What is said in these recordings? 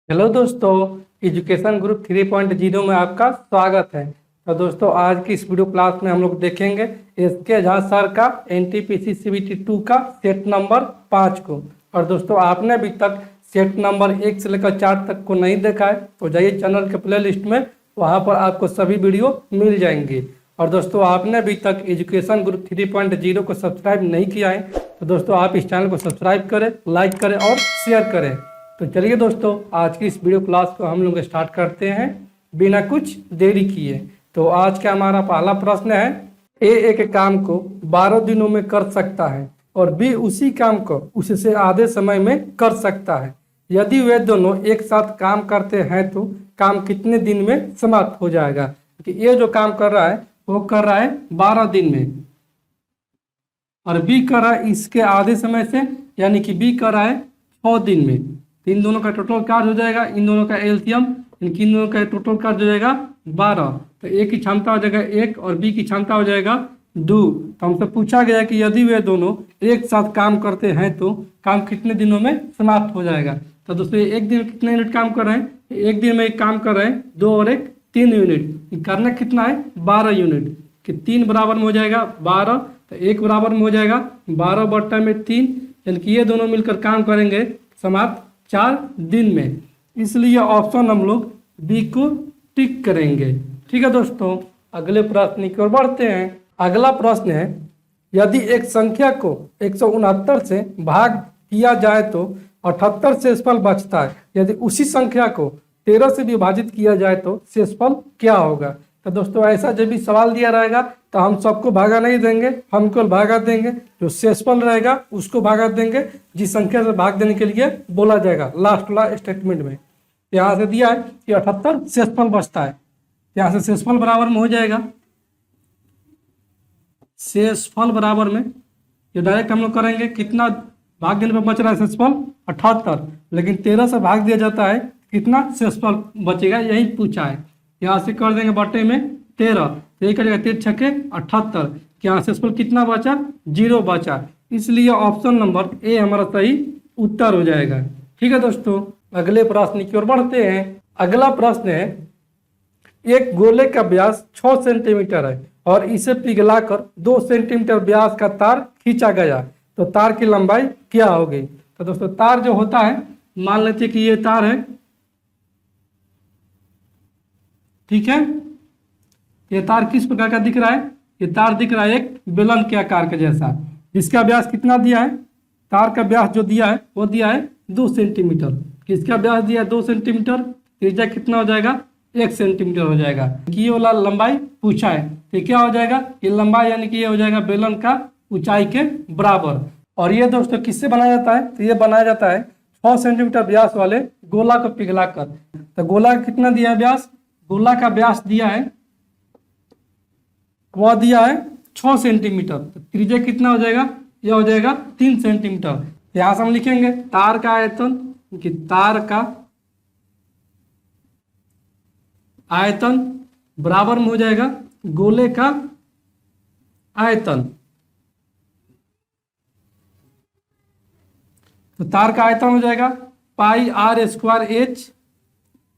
Hello दोस्तों, education group 3.0 में आपका स्वागत है। तो दोस्तों, आज की इस वीडियो क्लास में हम लोग देखेंगे एसके झा सर का एनटीपीसी सीबीटी 2 का सेट नंबर 5 को। और दोस्तों, आपने अभी तक सेट नंबर 1 से लेकर 4 तक को नहीं देखा है तो जाइए चैनल के प्ले लिस्ट में, वहाँ पर आपको सभी वीडियो मिल जाएंगे। और दोस्तों, आपने अभी तक एजुकेशन ग्रुप 3.0 को सब्सक्राइब नहीं किया है तो दोस्तों आप इस चैनल को सब्सक्राइब करें, लाइक करें और शेयर करें। तो चलिए दोस्तों, आज की इस वीडियो क्लास को हम लोग स्टार्ट करते हैं बिना कुछ देरी किए। तो आज का हमारा पहला प्रश्न है, ए एक काम को 12 दिनों में कर सकता है और बी उसी काम को उससे आधे समय में कर सकता है। यदि वे दोनों एक साथ काम करते हैं तो काम कितने दिन में समाप्त हो जाएगा। कि ये जो काम कर रहा है वो कर रहा है 12 दिन में और बी कर रहा है इसके आधे समय से, यानी कि बी कर रहा है 6 दिन में। इन दोनों का टोटल कार्य हो जाएगा, इन दोनों का एलसीएम, इन दोनों का टोटल कार्य हो जाएगा 12। तो ए की क्षमता हो जाएगा 1 और बी की क्षमता हो जाएगा 2। तो हमसे पूछा गया कि यदि वे दोनों एक साथ काम करते हैं तो काम कितने दिनों में समाप्त हो जाएगा। तो दोस्तों, एक दिन में कितने यूनिट काम कर रहे हैं? एक दिन में एक काम कर रहे हैं 2 और 1 3 यूनिट। करना कितना है? 12 यूनिट। कि 3 बराबर में हो जाएगा 12, तो 1 बराबर में हो जाएगा 12 बट्टा में 3, यानी कि ये दोनों मिलकर काम करेंगे समाप्त 4 दिन में। इसलिए ऑप्शन हम लोग बी को टिक करेंगे। ठीक है दोस्तों, अगले प्रश्न की ओर बढ़ते हैं। अगला प्रश्न है, यदि एक संख्या को 169 से भाग किया जाए तो 78 शेषफल बचता है। यदि उसी संख्या को 13 से विभाजित किया जाए तो शेषफल क्या होगा। तो दोस्तों, ऐसा जब भी सवाल दिया रहेगा तो हम सबको भागा नहीं देंगे, हम केवल भागा देंगे। जो शेषफल रहेगा उसको भागा देंगे, जिस संख्या से भाग देने के लिए बोला जाएगा लास्ट वाला स्टेटमेंट में। यहाँ से दिया है कि 78 शेषफल बचता है, यहाँ से शेषफल बराबर में हो जाएगा, शेषफल बराबर में ये डायरेक्ट हम लोग करेंगे कितना भाग देने पर बच रहा है शेषफल 78, लेकिन 13 से भाग दिया जाता है कितना शेषफल बचेगा यही पूछा है। यहाँ से कर देंगे बटे में 13, तो ये करेगा 13 छक्के 78। यहाँ शेषफल कितना बचा? 0 बचा। इसलिए ऑप्शन नंबर ए हमारा सही उत्तर हो जाएगा। ठीक है दोस्तों, अगले प्रश्न की ओर बढ़ते हैं। अगला प्रश्न है, एक गोले का व्यास 6 सेंटीमीटर है और इसे पिघलाकर 2 सेंटीमीटर व्यास का तार खींचा गया, तो तार की लंबाई क्या होगी। तो दोस्तों, तार जो होता है, मान लेते हैं कि ये तार है, ठीक है। ये तार किस प्रकार का दिख रहा है? ये तार दिख रहा है एक बेलन के आकार के जैसा, जिसका व्यास कितना दिया है? तार का व्यास जो दिया है वो दिया है 2 सेंटीमीटर। किसका व्यास दिया है? 2 सेंटीमीटर। त्रिज्या कितना हो जाएगा? 1 सेंटीमीटर हो जाएगा। ये वाला लंबाई पूछा है, तो क्या हो जाएगा? ये लंबाई यानी कि ये हो जाएगा बेलन का ऊंचाई के बराबर। और ये दोस्तों किससे बनाया जाता है? तो ये बनाया जाता है 6 सेंटीमीटर व्यास वाले गोला को पिघलाकर। तो गोला का कितना दिया है व्यास? गोला का व्यास दिया है, वह दिया है 6 सेंटीमीटर। तो त्रिज्या कितना हो जाएगा? यह हो जाएगा 3 सेंटीमीटर। यहां से हम लिखेंगे तार का आयतन, कि तार का आयतन बराबर में हो जाएगा गोले का आयतन। तो तार का आयतन हो जाएगा पाई आर स्क्वायर एच,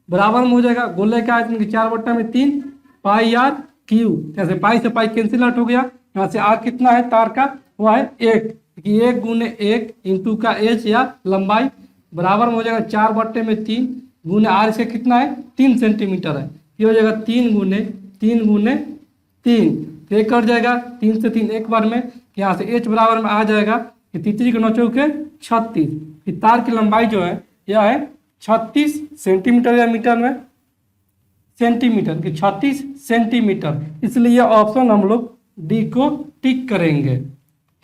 बराबर में हो जाएगा गोले का आयतन की 4 बट्टा में 3 पाई आर क्यू। जैसे पाई से पाई कैंसिल आउट हो गया। यहाँ से आर कितना है तार का? वो है 1, कि 1 गुने 1 इंटू का एच या लंबाई बराबर में हो जाएगा 4 बट्टे में 3 गुने आर। इसका कितना है? 3 सेंटीमीटर है। ये हो जाएगा 3 गुने 3 गुने 3, तो एक कट जाएगा 3 से 3 एक बार में। यहाँ से एच बराबर में आ जाएगा कि 33 के 9 चौके 36। तार की लंबाई जो है यह है 36 सेंटीमीटर या मीटर में सेंटीमीटर की 36 सेंटीमीटर। इसलिए ऑप्शन हम लोग डी को टिक करेंगे।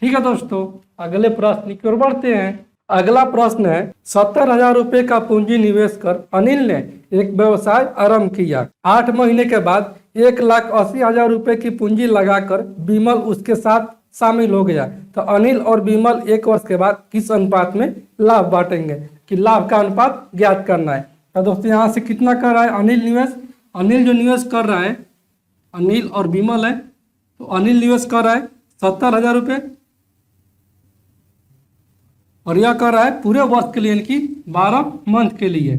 ठीक है दोस्तों, अगले प्रश्न की ओर बढ़ते हैं। अगला प्रश्न है, 70,000 रुपये का पूंजी निवेश कर अनिल ने एक व्यवसाय आरंभ किया। 8 महीने के बाद 1,80,000 रुपये की पूंजी लगाकर विमल उसके साथ शामिल हो गया। तो अनिल और विमल 1 वर्ष के बाद किस अनुपात में लाभ बांटेंगे? कि लाभ का अनुपात ज्ञात करना है। तो दोस्तों, यहाँ से कितना कर रहा है अनिल निवेश? अनिल जो निवेश कर रहा है, अनिल और विमल है, तो अनिल निवेश कर रहा है 70,000 रुपये और यह कर रहा है पूरे वर्ष के लिए, यानी कि 12 मंथ के लिए।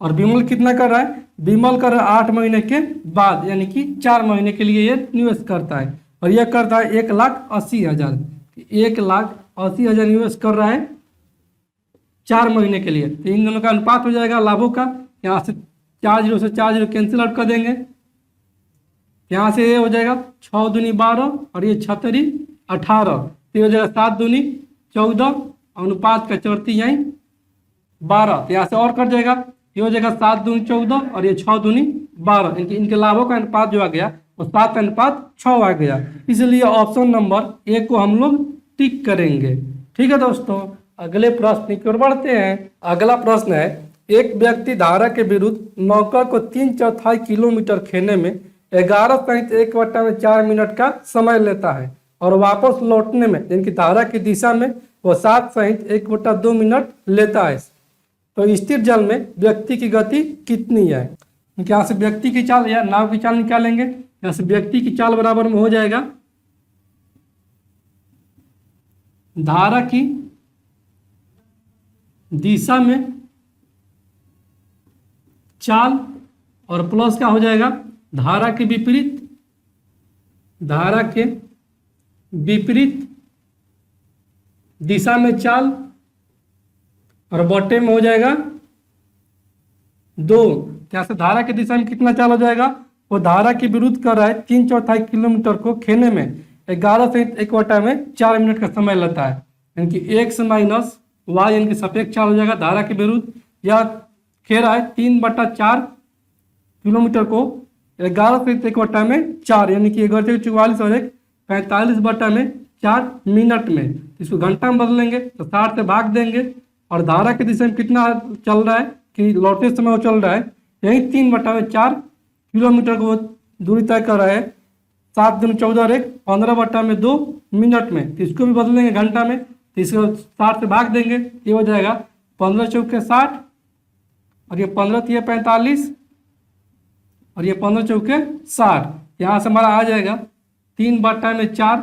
और विमल कितना कर रहा है, विमल कर रहा है 8 महीने के बाद, यानी कि 4 महीने के लिए ये निवेश करता है। और यह करता है 1,80,000, 1,80,000 निवेश कर रहा है 4 महीने के लिए। तो इन दोनों का अनुपात हो जाएगा लाभों का। यहाँ से 4 जीरो से 4 जीरो कैंसिल आउट कर देंगे। यहाँ से ये हो जाएगा 6 दूनी 12 और ये 6 18, तो ये हो जाएगा 7 दूनी 14, अनुपात का चौथी यहीं 12। तो यहाँ से और कट जाएगा, ये हो जाएगा 7 दूनी 14 और ये 6 दूनी 12। इनके लाभों का अनुपात जो आ गया वो 7:6 आ गया। इसलिए ऑप्शन नंबर ए को हम लोग टिक करेंगे। ठीक है दोस्तों, अगले प्रश्न की ओर बढ़ते हैं। अगला प्रश्न है, एक व्यक्ति धारा के विरुद्ध नौका को 3/4 किलोमीटर खेने में 11.1/4 मिनट का समय लेता है और वापस लौटने में यानी कि धारा की दिशा में वो 7.1/2 मिनट लेता है। तो स्थिर जल में व्यक्ति की गति कितनी है। यहाँ से व्यक्ति की चाल या नाव की चाल निकालेंगे। यहाँ से व्यक्ति की चाल बराबर में हो जाएगा धारा की दिशा में चाल और प्लस का हो जाएगा धारा के विपरीत, धारा के विपरीत दिशा में चाल और बटे में हो जाएगा 2। यहाँ से धारा की दिशा में कितना चाल हो जाएगा, वो धारा के विरुद्ध कर रहा है 3/4 किलोमीटर को खेने में 11.1/4 मिनट का समय लेता है। यानी कि x माइनस वाई यानी कि सापेक्ष चाल हो जाएगा धारा के विरुद्ध। या खे रहा है 3/4 किलोमीटर को 11.1/4 यानी कि 1144 और 45/4 मिनट में। इसको घंटा में बदलेंगे तो 60 से भाग देंगे। और धारा की दिशा में कितना चल रहा है कि लौटते समय वो चल रहा है यही 3/4 किलोमीटर को दूरी तय कर रहा है। 7 दूनी 14 और 15/2 मिनट में। तो इसको भी बदलेंगे घंटा में, तो इसको 60 से भाग देंगे, ये हो जाएगा 15 चौके 60 और ये 15 तिये 45 और ये 15 चौके 60। यहाँ से हमारा आ जाएगा 3/4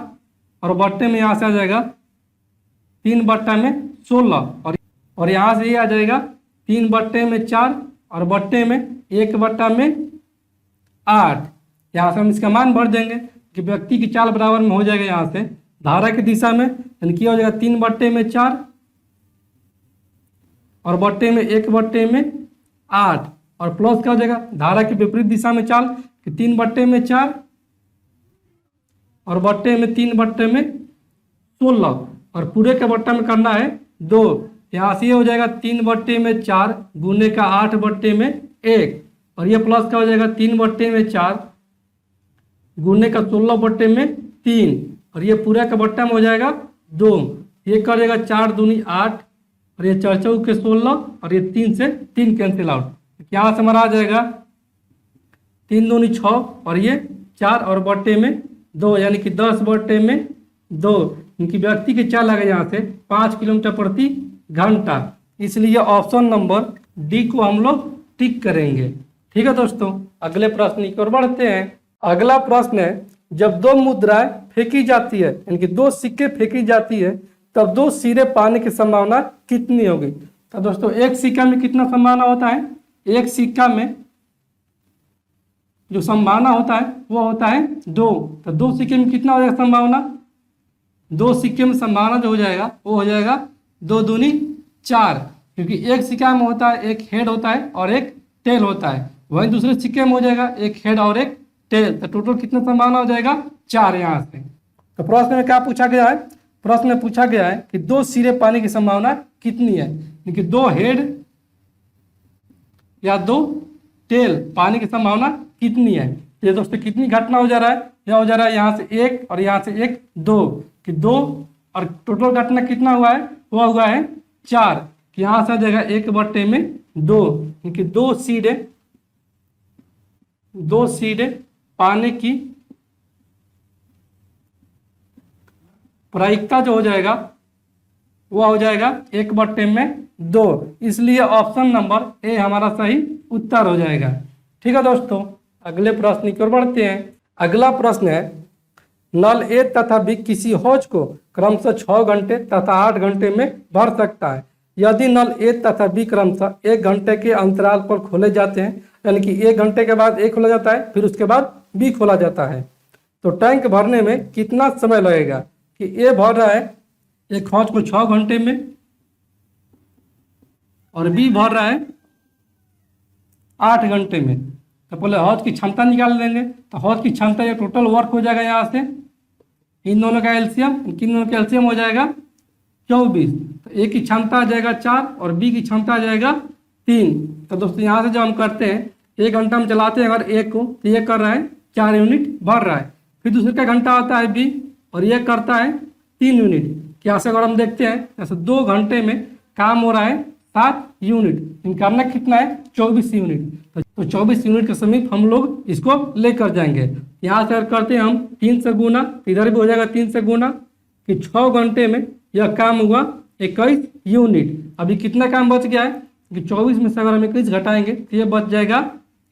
और बट्टे में यहाँ से आ जाएगा 3/16 और यहाँ से ये आ जाएगा 3/4 और बट्टे में 1/8। यहाँ से हम इसका मान भर देंगे कि व्यक्ति की चाल बराबर में हो जाएगा यहाँ से धारा की दिशा में यानी कि हो जाएगा 3/4 और बट्टे में 1/8 और प्लस क्या हो जाएगा धारा की विपरीत दिशा में चाल कि 3/4 और बट्टे में 3/16 और पूरे के बट्टा में करना है 2। यहाँ से ये हो जाएगा 3/4 गुने का 8/1 और ये प्लस का हो जाएगा 3/4 गुने का 16/3 और ये पूरा का बट्टा में हो जाएगा 2। ये कर जाएगा 4 दूनी 8 और ये 4 चौके 16 और ये 3 से 3 कैंसिल आउट। यहाँ से हमारा आ जाएगा 3 दूनी 6 और ये 4 और बट्टे में 2 यानी कि 10/2। इनकी व्यक्ति की चाल आ गई यहाँ से 5 किलोमीटर प्रति घंटा। इसलिए ऑप्शन नंबर डी को हम लोग टिक करेंगे। ठीक है दोस्तों, अगले प्रश्न की ओर बढ़ते हैं। अगला प्रश्न है, जब 2 मुद्राएं फेंकी जाती है यानी कि 2 सिक्के फेंकी जाती है तब 2 सिरे पाने की संभावना कितनी होगी। तो दोस्तों एक सिक्का में कितना संभावना होता है, एक सिक्का में जो संभावना होता है वो होता है 2। तो 2 सिक्के में कितना हो जाएगा संभावना, 2 सिक्के में संभावना जो हो जाएगा वो हो जाएगा 2 दूनी 4, क्योंकि एक सिक्का में होता है एक हेड होता है और एक टेल होता है। वहीं दूसरे सिक्के में हो जाएगा एक हेड और एक टेल। तो टोटल कितना संभावना हो जाएगा 4 यहाँ से। तो प्रश्न में क्या पूछा गया है, प्रश्न में पूछा गया है कि 2 सिरे पाने की संभावना कितनी है, क्योंकि 2 हेड या 2 टेल पाने की संभावना कितनी है। ये दोस्तों कितनी घटना हो जा रहा है, यह हो जा रहा है यहाँ से 1 और यहाँ से 1 2 कि 2 और टोटल घटना कितना हुआ है, वह हुआ है 4 कि यहाँ से आ जाएगा 1/2 क्योंकि 2 सीधे पाने की प्रायिकता जो हो जाएगा वह हो जाएगा 1/2। इसलिए ऑप्शन नंबर ए हमारा सही उत्तर हो जाएगा। ठीक है दोस्तों, अगले प्रश्न की ओर बढ़ते हैं। अगला प्रश्न है, नल ए तथा बी किसी हौज को क्रमशः 6 घंटे तथा 8 घंटे में भर सकता है। यदि नल ए तथा बी क्रमशः 1 घंटे के अंतराल पर खोले जाते हैं, यानी कि 1 घंटे के बाद ए खोला जाता है, फिर उसके बाद बी खोला जाता है, तो टैंक भरने में कितना समय लगेगा? कि ए भर रहा है एक हौज को 6 घंटे में और बी भर रहा है 8 घंटे में। तो पहले हौज की क्षमता निकाल लेंगे। तो हौज की क्षमता या टोटल वर्क हो जाएगा यहाँ से, इन दोनों का एलसीएम, इन दोनों का एलसीएम हो जाएगा 24। तो ए की क्षमता आ जाएगा 4 और बी की क्षमता आ जाएगा 3। तो दोस्तों यहाँ से जब हम करते हैं 1 घंटा हम चलाते हैं अगर ए को, तो ये कर रहा है 4 यूनिट भर रहा है। फिर दूसरे का घंटा आता है बी और ये करता है 3 यूनिट। क्या से अगर हम देखते हैं जैसे 2 घंटे में काम हो रहा है 7 यूनिट, करना कितना है 24 यूनिट। तो 24 यूनिट के समीप हम लोग इसको लेकर जाएंगे। यहाँ से अगर करते हैं हम 3 से गुना, इधर भी हो जाएगा 3 से गुना, कि 6 घंटे में यह काम हुआ 21 यूनिट। अभी कितना काम बच गया है कि 24 में से अगर हम 21 घटाएंगे तो ये बच जाएगा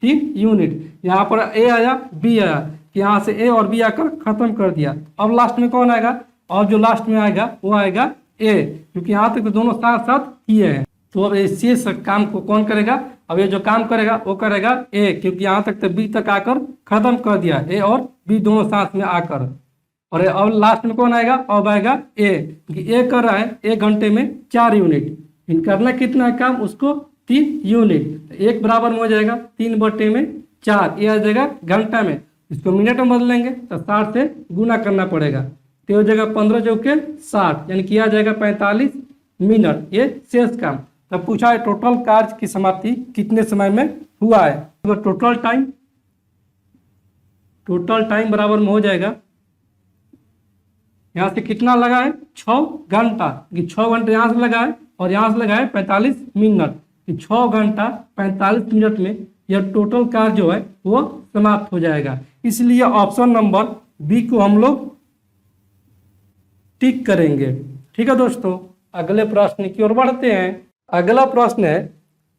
3 यूनिट। यहाँ पर ए आया बी आया, कि यहाँ से ए और बी आकर खत्म कर दिया। अब लास्ट में कौन आएगा? और जो लास्ट में आएगा वो आएगा ए, क्योंकि यहाँ तक तो दोनों साथ साथ किए हैं। तो अब इस काम को कौन करेगा? अब ये जो काम करेगा वो करेगा ए, क्योंकि यहाँ तक तो बी तक आकर खत्म कर दिया, ए और बी दोनों साथ में आकर। और अब लास्ट में कौन आएगा? अब आएगा ए, क्योंकि ए कर रहा है 1 घंटे में 4 यूनिट। करना कितना है काम उसको? 3 यूनिट। 1 बराबर में हो जाएगा 3/4, ये आ जाएगा घंटा में। इसको मिनट में बदलेंगे तो 60 से गुना करना पड़ेगा, तो हो जाएगा 15 चौके 60, यानी कि आ जाएगा 45 मिनट ये शेष काम। तब पूछा है टोटल कार्य की समाप्ति कितने समय में हुआ है। तो टोटल टाइम बराबर में हो जाएगा, यहाँ से कितना लगा है 6 घंटा, कि 6 घंटे यहाँ से लगा है और यहाँ से लगा है 45 मिनट, कि 6 घंटा 45 मिनट में यह टोटल कार्य जो है वो समाप्त हो जाएगा। इसलिए ऑप्शन नंबर बी को हम लोग टिक करेंगे। ठीक है दोस्तों, अगले प्रश्न की ओर बढ़ते हैं। अगला प्रश्न है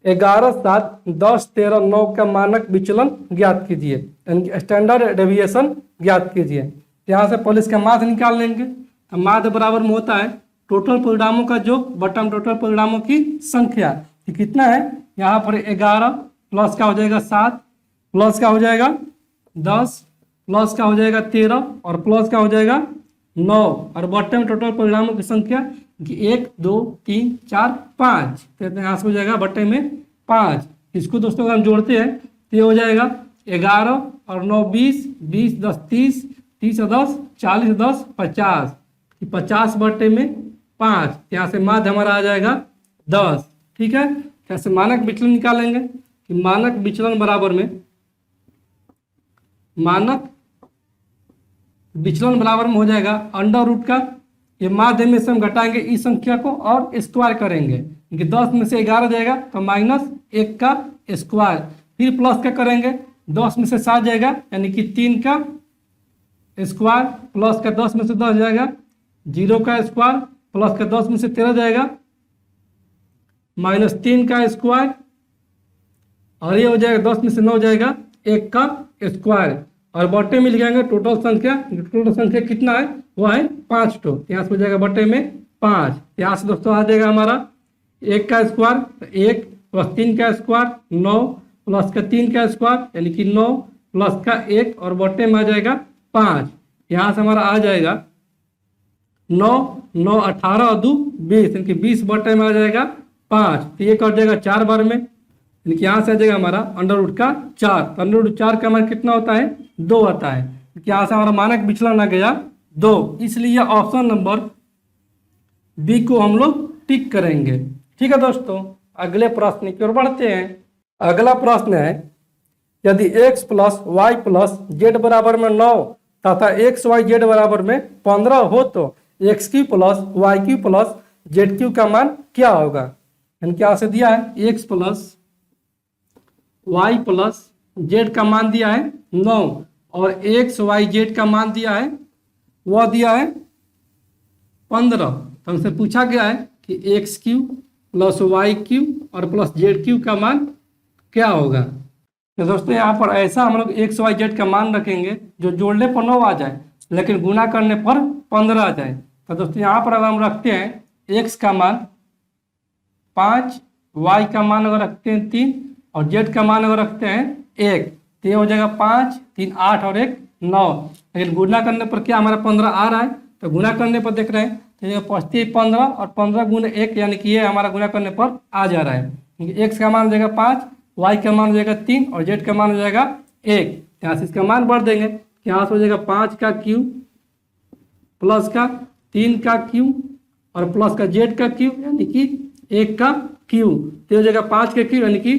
11, 7, 10, 13, 9 का मानक विचलन ज्ञात कीजिए, यानी कि स्टैंडर्ड डेविएशन ज्ञात कीजिए। यहाँ से पुलिस का माध्य निकाल लेंगे। तो माध्य बराबर में होता है टोटल परिणामों का योग बटम टोटल परिणामों की संख्या। तो कितना है यहाँ पर 11 प्लस का हो जाएगा 7 प्लस का हो जाएगा 10 प्लस का हो जाएगा 13 और प्लस का हो जाएगा 9 और बटम टोटल परिणामों की संख्या कि 1 2 3 4 5। तो यहाँ से हो जाएगा बट्टे में 5। इसको दोस्तों अगर हम जोड़ते हैं तो ये हो जाएगा 11 और 9 20, 20 10 30, 30 और 10 40, 10 50, 50 बट्टे में 5। यहाँ से माध्य हमारा आ जाएगा 10। ठीक है, यहाँ से मानक विचलन निकालेंगे कि मानक विचलन बराबर में हो जाएगा अंडर रूट का, ये माध्य में से हम घटाएंगे इस संख्या को और स्क्वायर करेंगे, क्योंकि 10 में से 11 जाएगा तो -1 का स्क्वायर, फिर प्लस का करेंगे 10 में से 7 जाएगा यानी कि 3 का स्क्वायर, प्लस का 10 में से 10 जाएगा 0 का स्क्वायर, प्लस का 10 में से 13 जाएगा -3 का स्क्वायर, और ये हो जाएगा 10 में से 9 जाएगा 1 का स्क्वायर, और बट्टे में लिखेंगे टोटल संख्या कितना है वो है 5 तो यहाँ से हो जाएगा बट्टे में 5। यहाँ से दोस्तों आ जाएगा हमारा 1 का स्क्वायर 1 प्लस 3 का स्क्वायर 9 प्लस का 3 का स्क्वायर यानी कि 9 प्लस का 1 और बट्टे में आ जाएगा 5। यहाँ से हमारा आ जाएगा 9 9 18 और 2 20 यानी कि 20 बट्टे में आ जाएगा 5। तो ये कट जाएगा 4 बार में, यानी कि यहाँ से आ जाएगा हमारा अंडर रूट का 4। तो अंडर रूट 4 का हमारा कितना होता है 2 आता है, यहाँ से हमारा मानक विचलन आ गया 2। इसलिए ऑप्शन नंबर बी को हम लोग टिक करेंगे। ठीक है दोस्तों, अगले प्रश्न की ओर बढ़ते हैं। अगला प्रश्न है यदि x plus y plus z बराबर में 9 तथा एक्स वाई जेड बराबर में 15 हो तो x cube plus y cube plus z cube का मान क्या होगा। यानी क्या से दिया है x plus y plus z का मान दिया है 9 और एक्स वाई जेड का मान दिया है वह दिया है 15। तो हमसे पूछा गया है कि x cube plus y cube और प्लस जेड क्यू का मान क्या होगा। तो दोस्तों यहाँ पर ऐसा हम लोग एक्स वाई जेड का मान रखेंगे जो जोड़ने पर 9 आ जाए लेकिन गुना करने पर 15 आ जाए। तो दोस्तों यहाँ पर अगर हम रखते हैं एक्स का मान 5, वाई का मान अगर रखते हैं 3 और जेड का मान अगर रखते हैं 1, तो ये हो जाएगा 5, 3, 8 और 1, 9। लेकिन गुना करने पर क्या हमारा 15 आ रहा है, तो गुना करने पर देख रहे हैं तो ये 15 और 15 गुने 1 यानी कि ये हमारा गुना करने पर आ जा रहा है। एक्स का मान हो जाएगा 5, वाई का मान हो जाएगा 3 और जेड का मान हो जाएगा 1। यहाँ से इसका मान बढ़ देंगे, यहाँ से हो जाएगा 5 का क्यूब प्लस का 3 का क्यूब और प्लस का जेड का क्यूब यानी कि 1 का क्यूब, तो हो जाएगा 5 का क्यूब यानी कि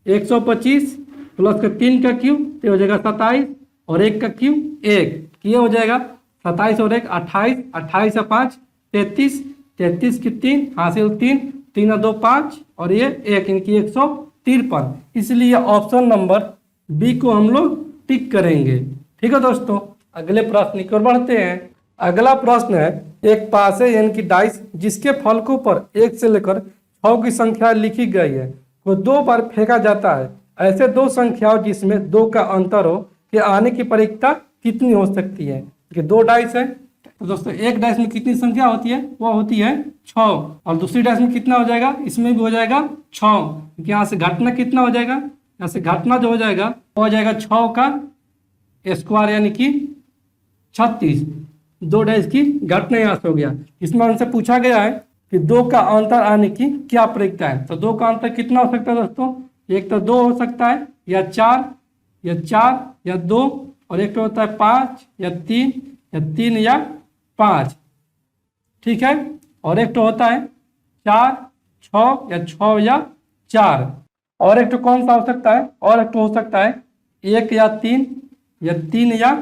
125 प्लस का 3 का क्यूब तो हो जाएगा 27 और 1 का क्यूब 1, ये हो जाएगा 27 और 1 28, 28 और 5 33, 33 की 3 हासिल 3, 3 और 2 5 और ये 1 इनकी 153। इसलिए ऑप्शन नंबर बी को हम लोग टिक करेंगे। ठीक है दोस्तों, अगले प्रश्न की ओर बढ़ते हैं। अगला प्रश्न है, एक पासे यानी कि डाइस जिसके फलकों पर 1 से लेकर 6 की संख्या लिखी गई है को 2 बार फेंका जाता है। ऐसे 2 संख्याओं जिसमें 2 का अंतर हो के आने की प्रायिकता कितनी हो सकती है। कि 2 डाइस है तो दोस्तों एक डाइस में कितनी संख्या होती है, वो होती है 6 और दूसरी डाइस में कितना हो जाएगा, इसमें भी हो जाएगा 6। क्योंकि यहाँ से घटना कितना हो जाएगा, यहाँ से घटना जो हो जाएगा वो हो जाएगा 6 का स्क्वायर यानी कि 36। 2 डाइस की घटना यहाँ से हो गया। इसमें हमसे पूछा गया है कि 2 का अंतर आने की क्या प्रायिकता है। तो 2 का अंतर कितना हो सकता है दोस्तों, एक तो 2 हो सकता है या 4 या 2 और एक तो होता है 5 या 3 या 5। ठीक है, और एक तो होता है 4, 6 या 4 और एक तो कौन सा हो सकता है, और एक तो हो सकता है 1 या 3 या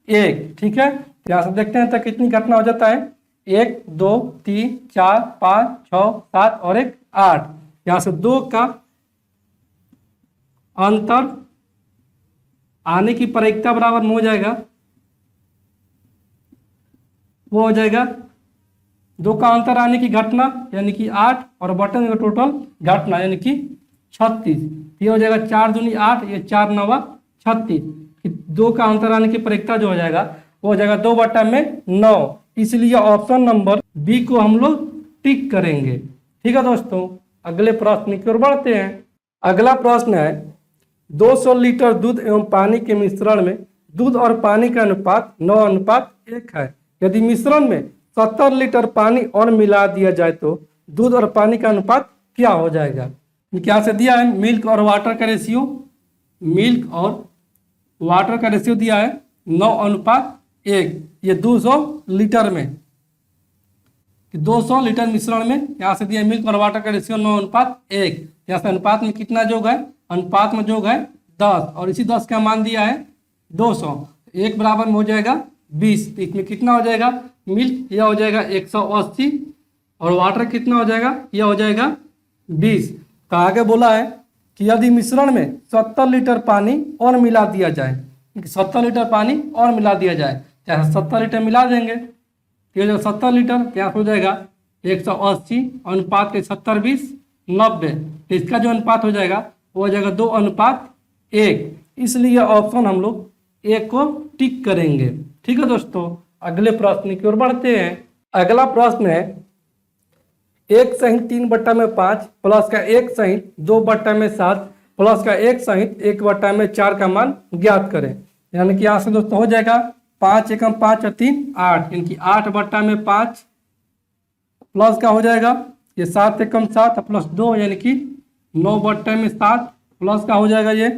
1। ठीक है, यहाँ से देखते हैं तो कितनी घटना हो जाता है, 1 2 3 4 5 6 7 और 1 8। यहाँ से 2 का अंतर आने की प्रायिकता बराबर में हो जाएगा, वो हो जाएगा 2 का अंतर आने की घटना यानी कि 8 और बटन का टोटल घटना यानी कि 36। ये हो जाएगा 4 दूनी 8, ये 4 9 36। 2 का अंतर आने की प्रायिकता जो हो जाएगा वो हो जाएगा 2/9। इसलिए ऑप्शन नंबर बी को हम लोग टिक करेंगे। ठीक है दोस्तों, अगले प्रश्न की ओर बढ़ते हैं। अगला प्रश्न है, 200 लीटर दूध एवं पानी के मिश्रण में दूध और पानी का अनुपात 9:1 है। यदि मिश्रण में 70 लीटर पानी और मिला दिया जाए तो दूध और पानी का अनुपात क्या हो जाएगा। क्या से दिया है, मिल्क और वाटर का रेशियो, मिल्क और वाटर का रेशियो दिया है 9:1। ये 200 लीटर में, 200 लीटर मिश्रण में यहाँ से दिया मिल्क और वाटर का रेशियो 9:1। यहाँ से अनुपात में कितना योग है, अनुपात में योग है 10 और इसी 10 का मान दिया है 200। 1 बराबर में हो जाएगा 20। तो इसमें कितना हो जाएगा, मिल्क यह हो जाएगा 180 और वाटर कितना हो जाएगा, यह हो जाएगा 20। तो आगे बोला है कि यदि मिश्रण में 70 लीटर पानी और मिला दिया जाए, 70 लीटर पानी और मिला दिया जाए, चाहे 70 लीटर मिला देंगे तो ये 70 लीटर क्या हो जाएगा 180 अनुपात के 70 20 90। तो इसका जो अनुपात हो जाएगा वो हो जाएगा 2:1। इसलिए ऑप्शन हम लोग ए को टिक करेंगे। ठीक है दोस्तों, अगले प्रश्न की ओर बढ़ते हैं। अगला प्रश्न है, 1 सहित 3/5 प्लस का 1 सहित 2/7 प्लस का 1 सहित 1/4 का मान ज्ञात करें। यानी कि यहाँ से दोस्तों हो जाएगा 5 एकम 5 और 3 8 यानी कि 8/5 प्लस का हो जाएगा ये 7 एकम 7 प्लस 2 यानी कि 9/7 प्लस का हो जाएगा ये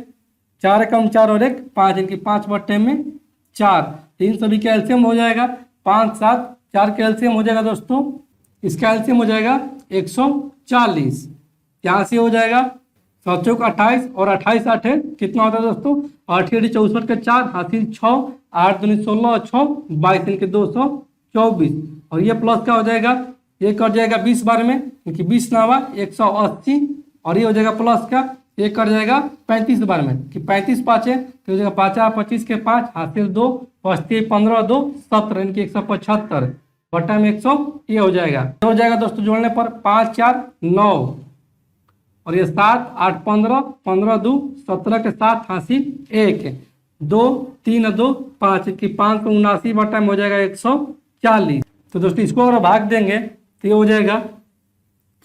4 एकम 4 और 1 5 यानी कि 5/4। 3 सभी का एलसीएम हो जाएगा 5 7 4 का एलसीएम हो जाएगा दोस्तों, इसका एलसीएम हो जाएगा 140। यहाँ से हो जाएगा 7 चौक 28 और 28 8 है कितना होता है दोस्तों 8 64 के 4 हासिल 6 8 दूनी 16 और 6 22 इनके 224 और ये प्लस का हो जाएगा, ये कट जाएगा 20 बार में क्योंकि 20 9 180 और ये हो जाएगा प्लस का, ये कट जाएगा 35 बार में कि 35 5 है तो हो जाएगा 5 25 के 5 हासिल 2 25 15 2 17 इनके 175 बटा में 100 ये हो जाएगा दोस्तों जोड़ने पर 5 4 9 और ये 7 8 15 15 2 17 के 7 हासिल 1 2 3 2 5 की 579 बटा में हो जाएगा 140। तो दोस्तों इसको अगर भाग देंगे तो ये हो जाएगा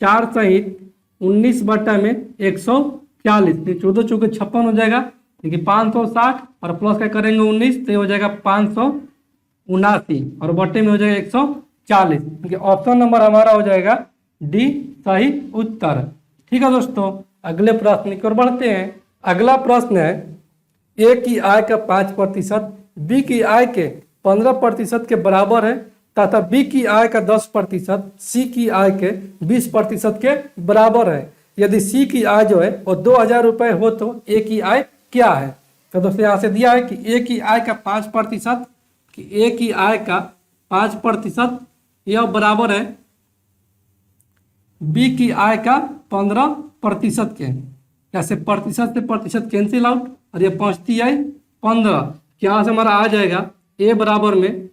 4 सहित 19 बटा में 140, 14 चौके 56 हो जाएगा, देखिए 560 और प्लस का करेंगे 19 तो ये हो जाएगा 579 और बटे में हो जाएगा 140, क्योंकि ऑप्शन नंबर हमारा हो जाएगा डी सही उत्तर। ठीक है दोस्तों, अगले प्रश्न की ओर बढ़ते हैं। अगला प्रश्न है ए की आय का 5% बी की आय के 15% के बराबर है तथा बी की आय का 10% सी की आय के 20% के बराबर है। यदि सी की आय जो है वो 2000 रुपये हो तो ए की आय क्या है। तो दोस्तों यहाँ से दिया है कि ए की आय का 5%, कि ए की आय का 5% यह बराबर है बी की आय का 15% के। जैसे प्रतिशत से प्रतिशत कैंसिल आउट और ये पहुँचती है 15, यहाँ से हमारा आ जाएगा ए बराबर में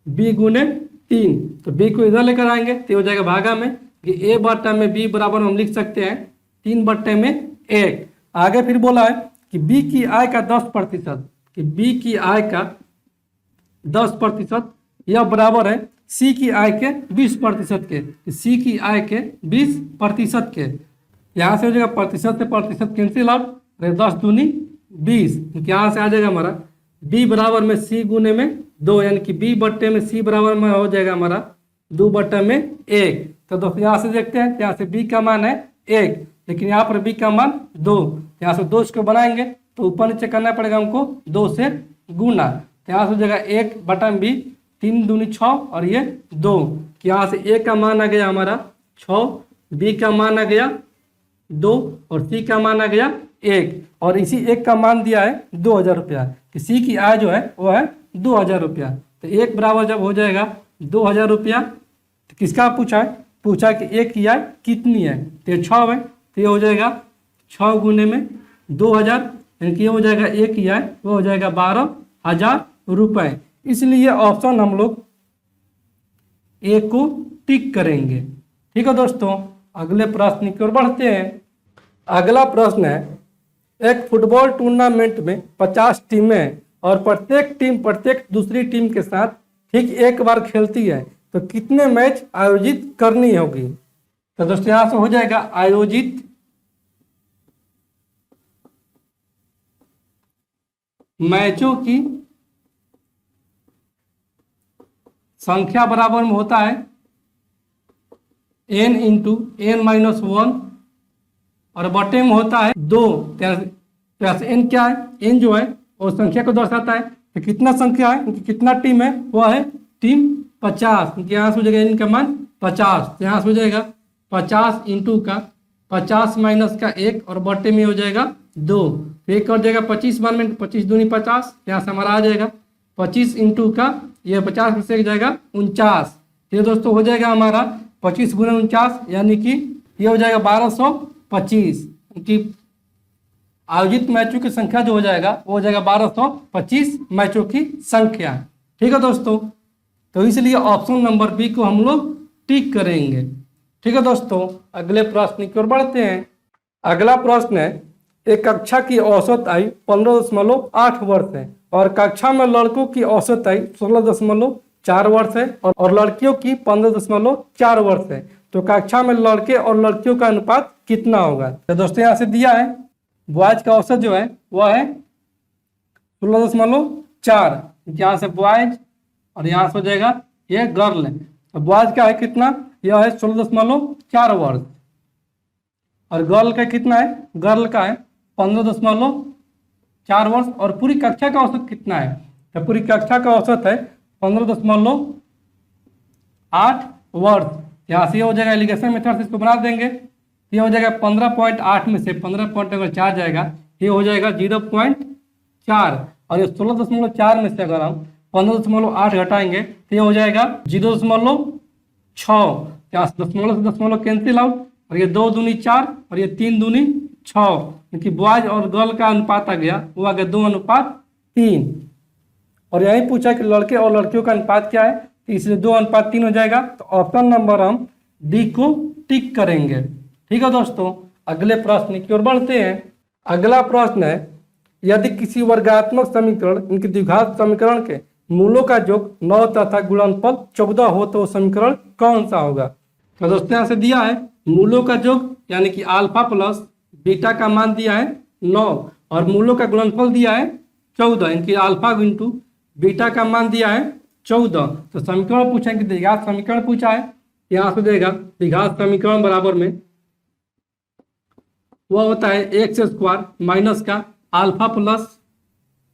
बी गुने 3, तो बी को इधर लेकर आएंगे तो हो जाएगा भागा में कि ए बट्टा में बी बराबर हम लिख सकते हैं 3 बट्टे में 1। आगे फिर बोला है कि बी की आय का 10%, कि बी की आय का 10% यह बराबर है सी की आय के 20% के, सी की आय के 20% के। यहाँ से हो जाएगा प्रतिशत से प्रतिशत कैंसिल आउट, 10 दूनी 20, यहाँ से आ जाएगा हमारा बी बराबर में सी गुने में 2, यानी कि बी बट्टे में सी बराबर में हो जाएगा हमारा 2 बट्टे में 1। तो दोस्तों यहाँ से देखते हैं, यहाँ से बी का मान है 1, लेकिन यहाँ पर बी का मान 2, यहाँ से 2 इसको बनाएंगे तो ऊपर नीचे करना पड़ेगा हमको 2 से गुना, तो यहाँ से हो जाएगा 1 बटा में बी, 3 दूनी 6 और ये 2, कि यहाँ से ए का मान आ गया हमारा 6, बी का मान आ गया 2 और सी का मान आ गया 1, और इसी एक का मान दिया है 2000 रुपया, कि सी की आय जो है वो है 2000 रुपया। तो एक बराबर जब हो जाएगा 2000 रुपया, तो किसका पूछा है कि एक की आय कितनी है, तो ये 6 है, तो ये हो जाएगा 6 गुने में 2000, यानी कि ये हो जाएगा एक की आय वो हो जाएगा 12,000 रुपये। इसलिए ऑप्शन हम लोग ए को टिक करेंगे। ठीक है दोस्तों, अगले प्रश्न की ओर बढ़ते हैं। अगला प्रश्न है एक फुटबॉल टूर्नामेंट में 50 टीमें हैं और प्रत्येक टीम प्रत्येक दूसरी टीम के साथ ठीक एक बार खेलती है, तो कितने मैच आयोजित करनी होगी। तो दोस्तों यहाँ से हो जाएगा आयोजित मैचों की संख्या बराबर में होता है n इंटू n-1 और बटे में होता है 2। तो n क्या है, n जो है वो संख्या को दर्शाता है, तो कितना संख्या है, कितना टीम है, वो है टीम 50, क्योंकि यहाँ से हो जाएगा n का मान 50, तो यहाँ से हो जाएगा 50 इंटू का 50 माइनस का 1 और बटे में हो जाएगा 2, तो एक कर जाएगा 25 बार में 25 दूनी 50, यहाँ से हमारा आ जाएगा 25 इंटू का ये 50 में से एक जाएगा 49, ये दोस्तों हो जाएगा हमारा 25 गुना 49, यानी कि ये हो जाएगा 1225, कि आयोजित मैचों की संख्या जो हो जाएगा वो हो जाएगा 1225 मैचों की संख्या। ठीक है दोस्तों, तो इसलिए ऑप्शन नंबर बी को हम लोग टिक करेंगे। ठीक है दोस्तों, अगले प्रश्न की ओर बढ़ते हैं। अगला प्रश्न है एक कक्षा की औसत आयु 15.8 वर्ष है और कक्षा में लड़कों की औसत आयु 16.4 वर्ष है और लड़कियों की 15.4 वर्ष है, तो कक्षा में लड़के और लड़कियों का अनुपात कितना होगा। तो दोस्तों यहाँ से दिया है बॉयज का औसत जो है वह है 16.4, यहाँ से बॉयज और यहाँ से हो जाएगा ये गर्ल है, तो बॉयज का है कितना, यह है 16.4 वर्ष और गर्ल का कितना है, गर्ल का है 15.4 वर्ष। और पूरी कक्षा का औसत कितना है, तो पूरी कक्षा का औसत है 15.8 वर्ष। यहाँ से हो जाएगा एलिगेशन मेथड से इसको बना देंगे, ये हो जाएगा 15.8 में से 15.4 जाएगा, ये हो जाएगा 0.4 और ये 16.4 में से अगर हम 15.8 घटाएंगे तो ये हो जाएगा 0.6, यहाँ से दशमलव से दशमलव कैंसिल आउट और ये 2 दूनी 4 और ये 3 दूनी 6, क्योंकि बॉयज और गर्ल का अनुपात आ गया वो आ गया 2:3 और यही पूछा कि लड़के और लड़कियों का अनुपात क्या है, तो इसलिए 2:3 हो जाएगा। तो ऑप्शन नंबर हम डी को टिक करेंगे। ठीक है दोस्तों, अगले प्रश्न की ओर बढ़ते हैं। अगला प्रश्न है यदि किसी वर्गात्मक समीकरण इनके द्विघात समीकरण के मूलों का योग 9 तथा गुणनफल 14 हो तो समीकरण कौन सा होगा। तो दोस्तों यहाँ से दिया है मूलों का योग यानी कि अल्फा प्लस बीटा का मान दिया है 9 और मूलों का गुणनफल दिया है 14 यानी कि अल्फा इंटू बीटा का मान दिया है 14। तो समीकरण पूछा कि द्विघात समीकरण पूछा है, यहाँ से देगा द्विघात समीकरण बराबर में वह होता है एक्स स्क्वायर माइनस का अल्फा प्लस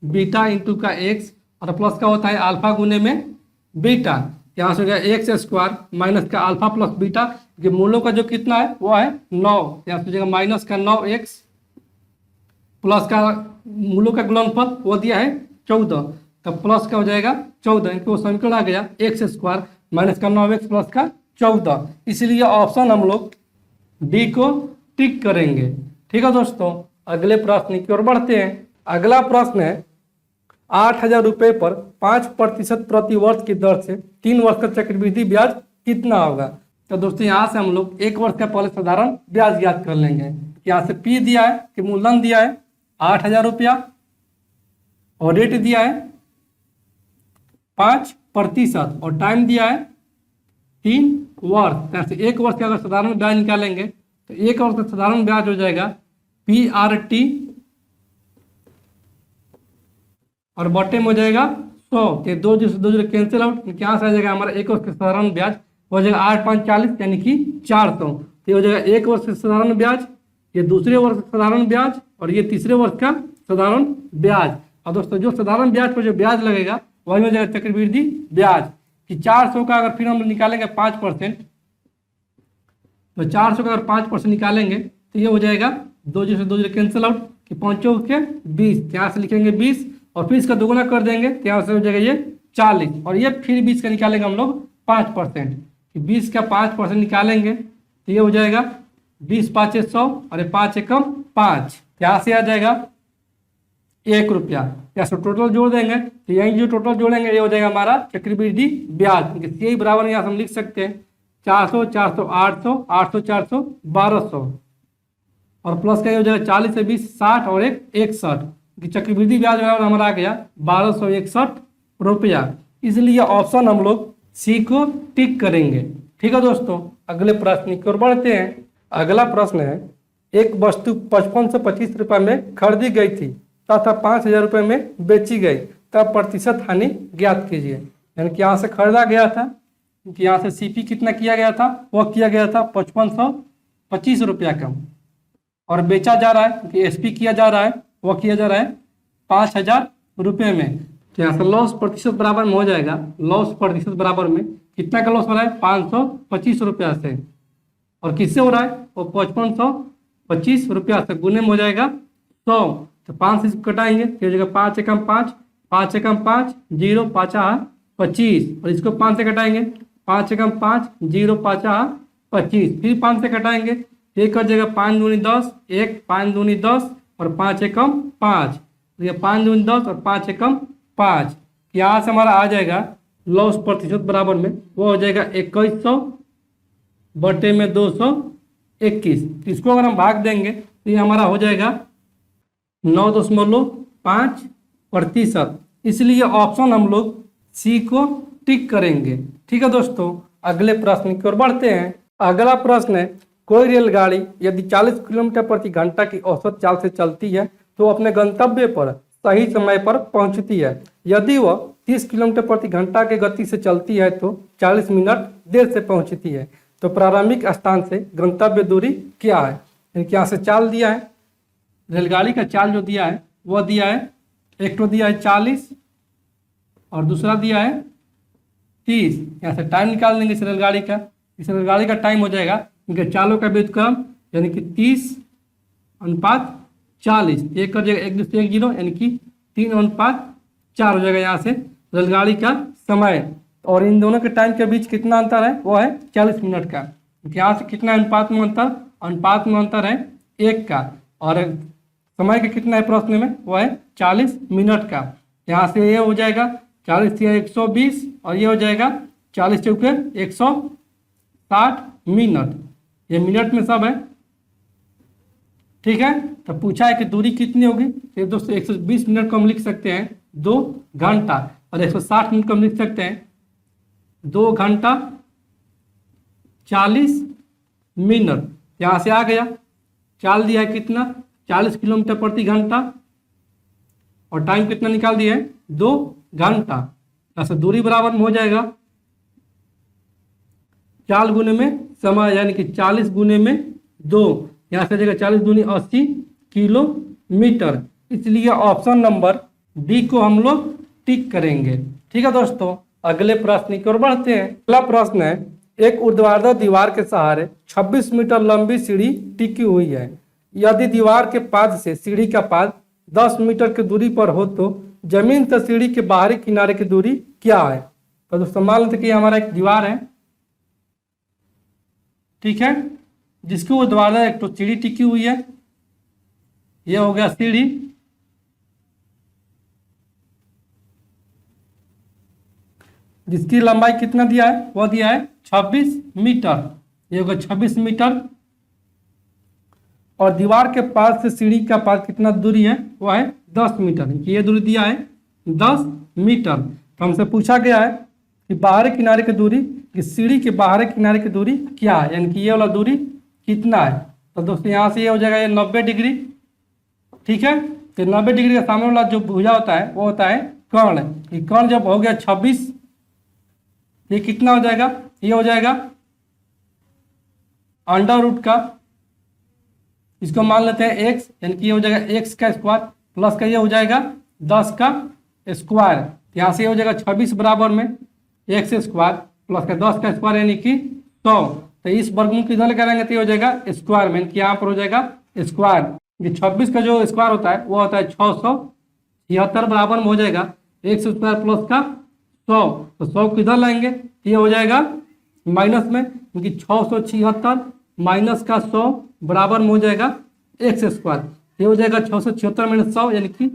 बीटा इंटू का एक्स और प्लस का होता है अल्फा गुने में बीटा। यहाँ से हो गया एक्स स्क्वायर माइनस का अल्फा प्लस बीटा कि मूलों का जो कितना है वो है 9, यहाँ से माइनस का 9x प्लस का मूलों का गुणनफल वो दिया है 14, तब प्लस का हो जाएगा 14 इनके वो समीकरण आ गया एक्स स्क्वायर माइनस का 9x प्लस का 14। इसलिए ऑप्शन हम लोग डी को टिक करेंगे। ठीक है दोस्तों, अगले प्रश्न की ओर बढ़ते हैं। अगला प्रश्न है 8,000 रुपये पर 5% प्रति वर्ष की दर से 3 वर्ष का चक्रवृद्धि ब्याज कितना होगा। तो दोस्तों यहाँ से हम लोग 1 वर्ष का पहले साधारण ब्याज ज्ञात कर लेंगे। यहाँ से पी दिया है कि मूलधन दिया है 8,000 रुपया और रेट दिया है 5% और टाइम दिया है 3 वर्ष। यहाँ से 1 वर्ष का अगर साधारण ब्याज निकालेंगे तो 1 वर्ष का साधारण ब्याज हो जाएगा PRT और बटे में हो जाएगा 100 के 2 जीरो कैंसिल आउट, यहाँ से आ जाएगा हमारा 1 वर्ष का साधारण ब्याज हो जाएगा 8 5 40 यानी कि 400। तो ये हो जाएगा 1 वर्ष का साधारण ब्याज, ये दूसरे वर्ष का साधारण ब्याज और ये तीसरे वर्ष का साधारण ब्याज। और दोस्तों जो साधारण ब्याज पर जो ब्याज लगेगा वही हो जाएगा चक्रवृद्धि ब्याज कि 400 का अगर फिर हम निकालेंगे 5%, तो 400 का अगर 5% निकालेंगे तो ये हो जाएगा 2 जीरो कैंसिल आउट कि 5 के 20, यहाँ से लिखेंगे 20 और फिर इसका दोगुना कर देंगे तो यहाँ से हो जाएगा ये 40 और ये फिर 20 का निकालेंगे हम लोग 5% कि 20 का 5% निकालेंगे तो ये हो जाएगा 20 5 100 और ये 5 एकम 5, यहाँ से आ जाएगा 1 रुपया। यहाँ से टोटल जोड़ देंगे तो यही जो टोटल जोड़ेंगे ये हो जाएगा हमारा चक्रवृद्धि ब्याज। यही बराबर यहाँ से हम लिख सकते हैं 400 400 800 800 400 1200 और प्लस का ये हो जाएगा 40 से 20 60 और 61 कि चक्रवृद्धि ब्याज बराबर हमारा आ गया 1261 रुपया। इसलिए ऑप्शन हम लोग सी को टिक करेंगे। ठीक है दोस्तों, अगले प्रश्न की ओर बढ़ते हैं। अगला प्रश्न है एक वस्तु 55 से 25 रुपये में खरीदी गई थी तथा 5,000 रुपये में बेची गई, तब प्रतिशत हानि ज्ञात कीजिए। यानी कि यहाँ से खरीदा गया था कि यहाँ से सीपी कितना किया गया था, वह किया गया था 5525 रुपया का और बेचा जा रहा है कि एसपी किया जा रहा है वह किया जा रहा है 5,000 रुपये में। तो यहाँ से लॉस प्रतिशत बराबर में हो जाएगा, लॉस प्रतिशत बराबर में कितना का लॉस हो रहा है 525 रुपया से और किससे हो रहा है वो 5525 रुपया से गुने में हो जाएगा 100। तो 5 से कटाएंगे तो हो जाएगा 5 एकम 5 5 एकम 5 0 5 25 और इसको 5 से कटाएंगे 5 एकम 5 0 5 25 फिर 5 से कटाएंगे एक कर जाएगा 5 दूनी 10 1 5 दूनी 10 और 5 एकम 5, तो ये 5 दूनी 10 और 5 एकम 5। यहाँ से हमारा आ जाएगा लॉस प्रतिशत बराबर में वो हो जाएगा 2100 बटे में 221। इसको अगर हम भाग देंगे तो ये हमारा हो जाएगा 9.5%। इसलिए ऑप्शन हम लोग सी को टिक करेंगे। ठीक है दोस्तों, अगले प्रश्न की ओर बढ़ते हैं। अगला प्रश्न है कोई रेलगाड़ी यदि 40 किलोमीटर प्रति घंटा की औसत चाल से चलती है तो अपने गंतव्य पर सही समय पर पहुंचती है। यदि वह 30 किलोमीटर प्रति घंटा के गति से चलती है तो 40 मिनट देर से पहुंचती है। तो प्रारंभिक स्थान से गंतव्य दूरी क्या है। यानी यहाँ से चाल दिया है, रेलगाड़ी का चाल जो दिया है वह दिया है, एक तो दिया है 40 और दूसरा दिया है 30। यहाँ से टाइम निकाल देंगे इस रेलगाड़ी का। इस रेलगाड़ी का टाइम हो जाएगा इनके चालों का व्युत्क्रम यानी कि 30:40, एक कर जाएगा 1 2 1 0 यानी कि 3:4 हो जाएगा। यहाँ से रेलगाड़ी का समय और इन दोनों के टाइम के बीच कितना अंतर है वो है 40 मिनट का। यहाँ से कितना अनुपात में अंतर, अनुपात में अंतर है 1 का और समय का कितना है प्रश्न में वो है 40 मिनट का। यहाँ से ये हो जाएगा 40 या 120 और ये हो जाएगा 40 चौके 160 मिनट, ये मिनट में सब है। ठीक है, तो पूछा है कि दूरी कितनी होगी। तो दोस्तों 120 मिनट को हम लिख सकते हैं 2 घंटा और 160 मिनट को हम लिख सकते हैं 2 घंटा 40 मिनट। यहाँ से आ गया, चाल दिया है कितना 40 किलोमीटर प्रति घंटा और टाइम कितना निकाल दिया है 2 घंटा। यहाँ से दूरी बराबर में हो जाएगा 4 गुने में समय यानी कि 40 गुने में 2। यहाँ से जाएगा 40 दूनी 80 किलोमीटर। इसलिए ऑप्शन नंबर डी को हम लोग टिक करेंगे। ठीक है दोस्तों, अगले प्रश्न की ओर बढ़ते हैं। अगला प्रश्न है, एक ऊर्ध्वाधर दीवार के सहारे 26 मीटर लंबी सीढ़ी टिकी हुई है। यदि दीवार के पाद से सीढ़ी का पाद 10 मीटर की दूरी पर हो तो जमीन से सीढ़ी के बाहरी किनारे की दूरी क्या है। तो दोस्तों मान लेते कि हमारा एक दीवार है, ठीक है, जिसके ऊर्ध्वाधर एक तो सीढ़ी टिकी हुई है। यह हो गया सीढ़ी, जिसकी लंबाई कितना दिया है, वह दिया है 26 मीटर। ये होगा 26 मीटर। और दीवार के पास से सीढ़ी का पास कितना दूरी है, वह है 10 मीटर। ये दूरी दिया है 10 मीटर। तो हमसे पूछा गया है कि बाहरी किनारे की दूरी, कि सीढ़ी के बाहरी किनारे की दूरी क्या है, यानी कि ये वाला दूरी कितना है। तो दोस्तों यहाँ से ये हो जाएगा ये 90 डिग्री। ठीक है, तो 90 डिग्री का सामने वाला जो भुजा होता है वो होता है कर्ण। ये कर्ण जब हो गया 26, ये कितना हो जाएगा, ये हो जाएगा अंडर रूट का, इसको मान लेते हैं x, यानी कि ये हो जाएगा x का स्क्वायर प्लस का ये हो जाएगा 10 का स्क्वायर। यहाँ से ये हो जाएगा 26 बराबर में x स्क्वायर प्लस का 10 का स्क्वायर यानी कि 100। तो इस वर्गमूल को इधर करेंगे तो ये हो जाएगा स्क्वायर में, यहाँ पर हो जाएगा स्क्वायर। ये 26 का जो स्क्वायर होता है वो होता है 676 बराबर में हो जाएगा x स्क्वायर प्लस का 100। तो 100 को इधर लाएंगे तो ये हो जाएगा माइनस में, क्योंकि 676 माइनस का 100 बराबर में हो जाएगा एक्स स्क्वायर। ये हो जाएगा 676 माइनस 100 यानी कि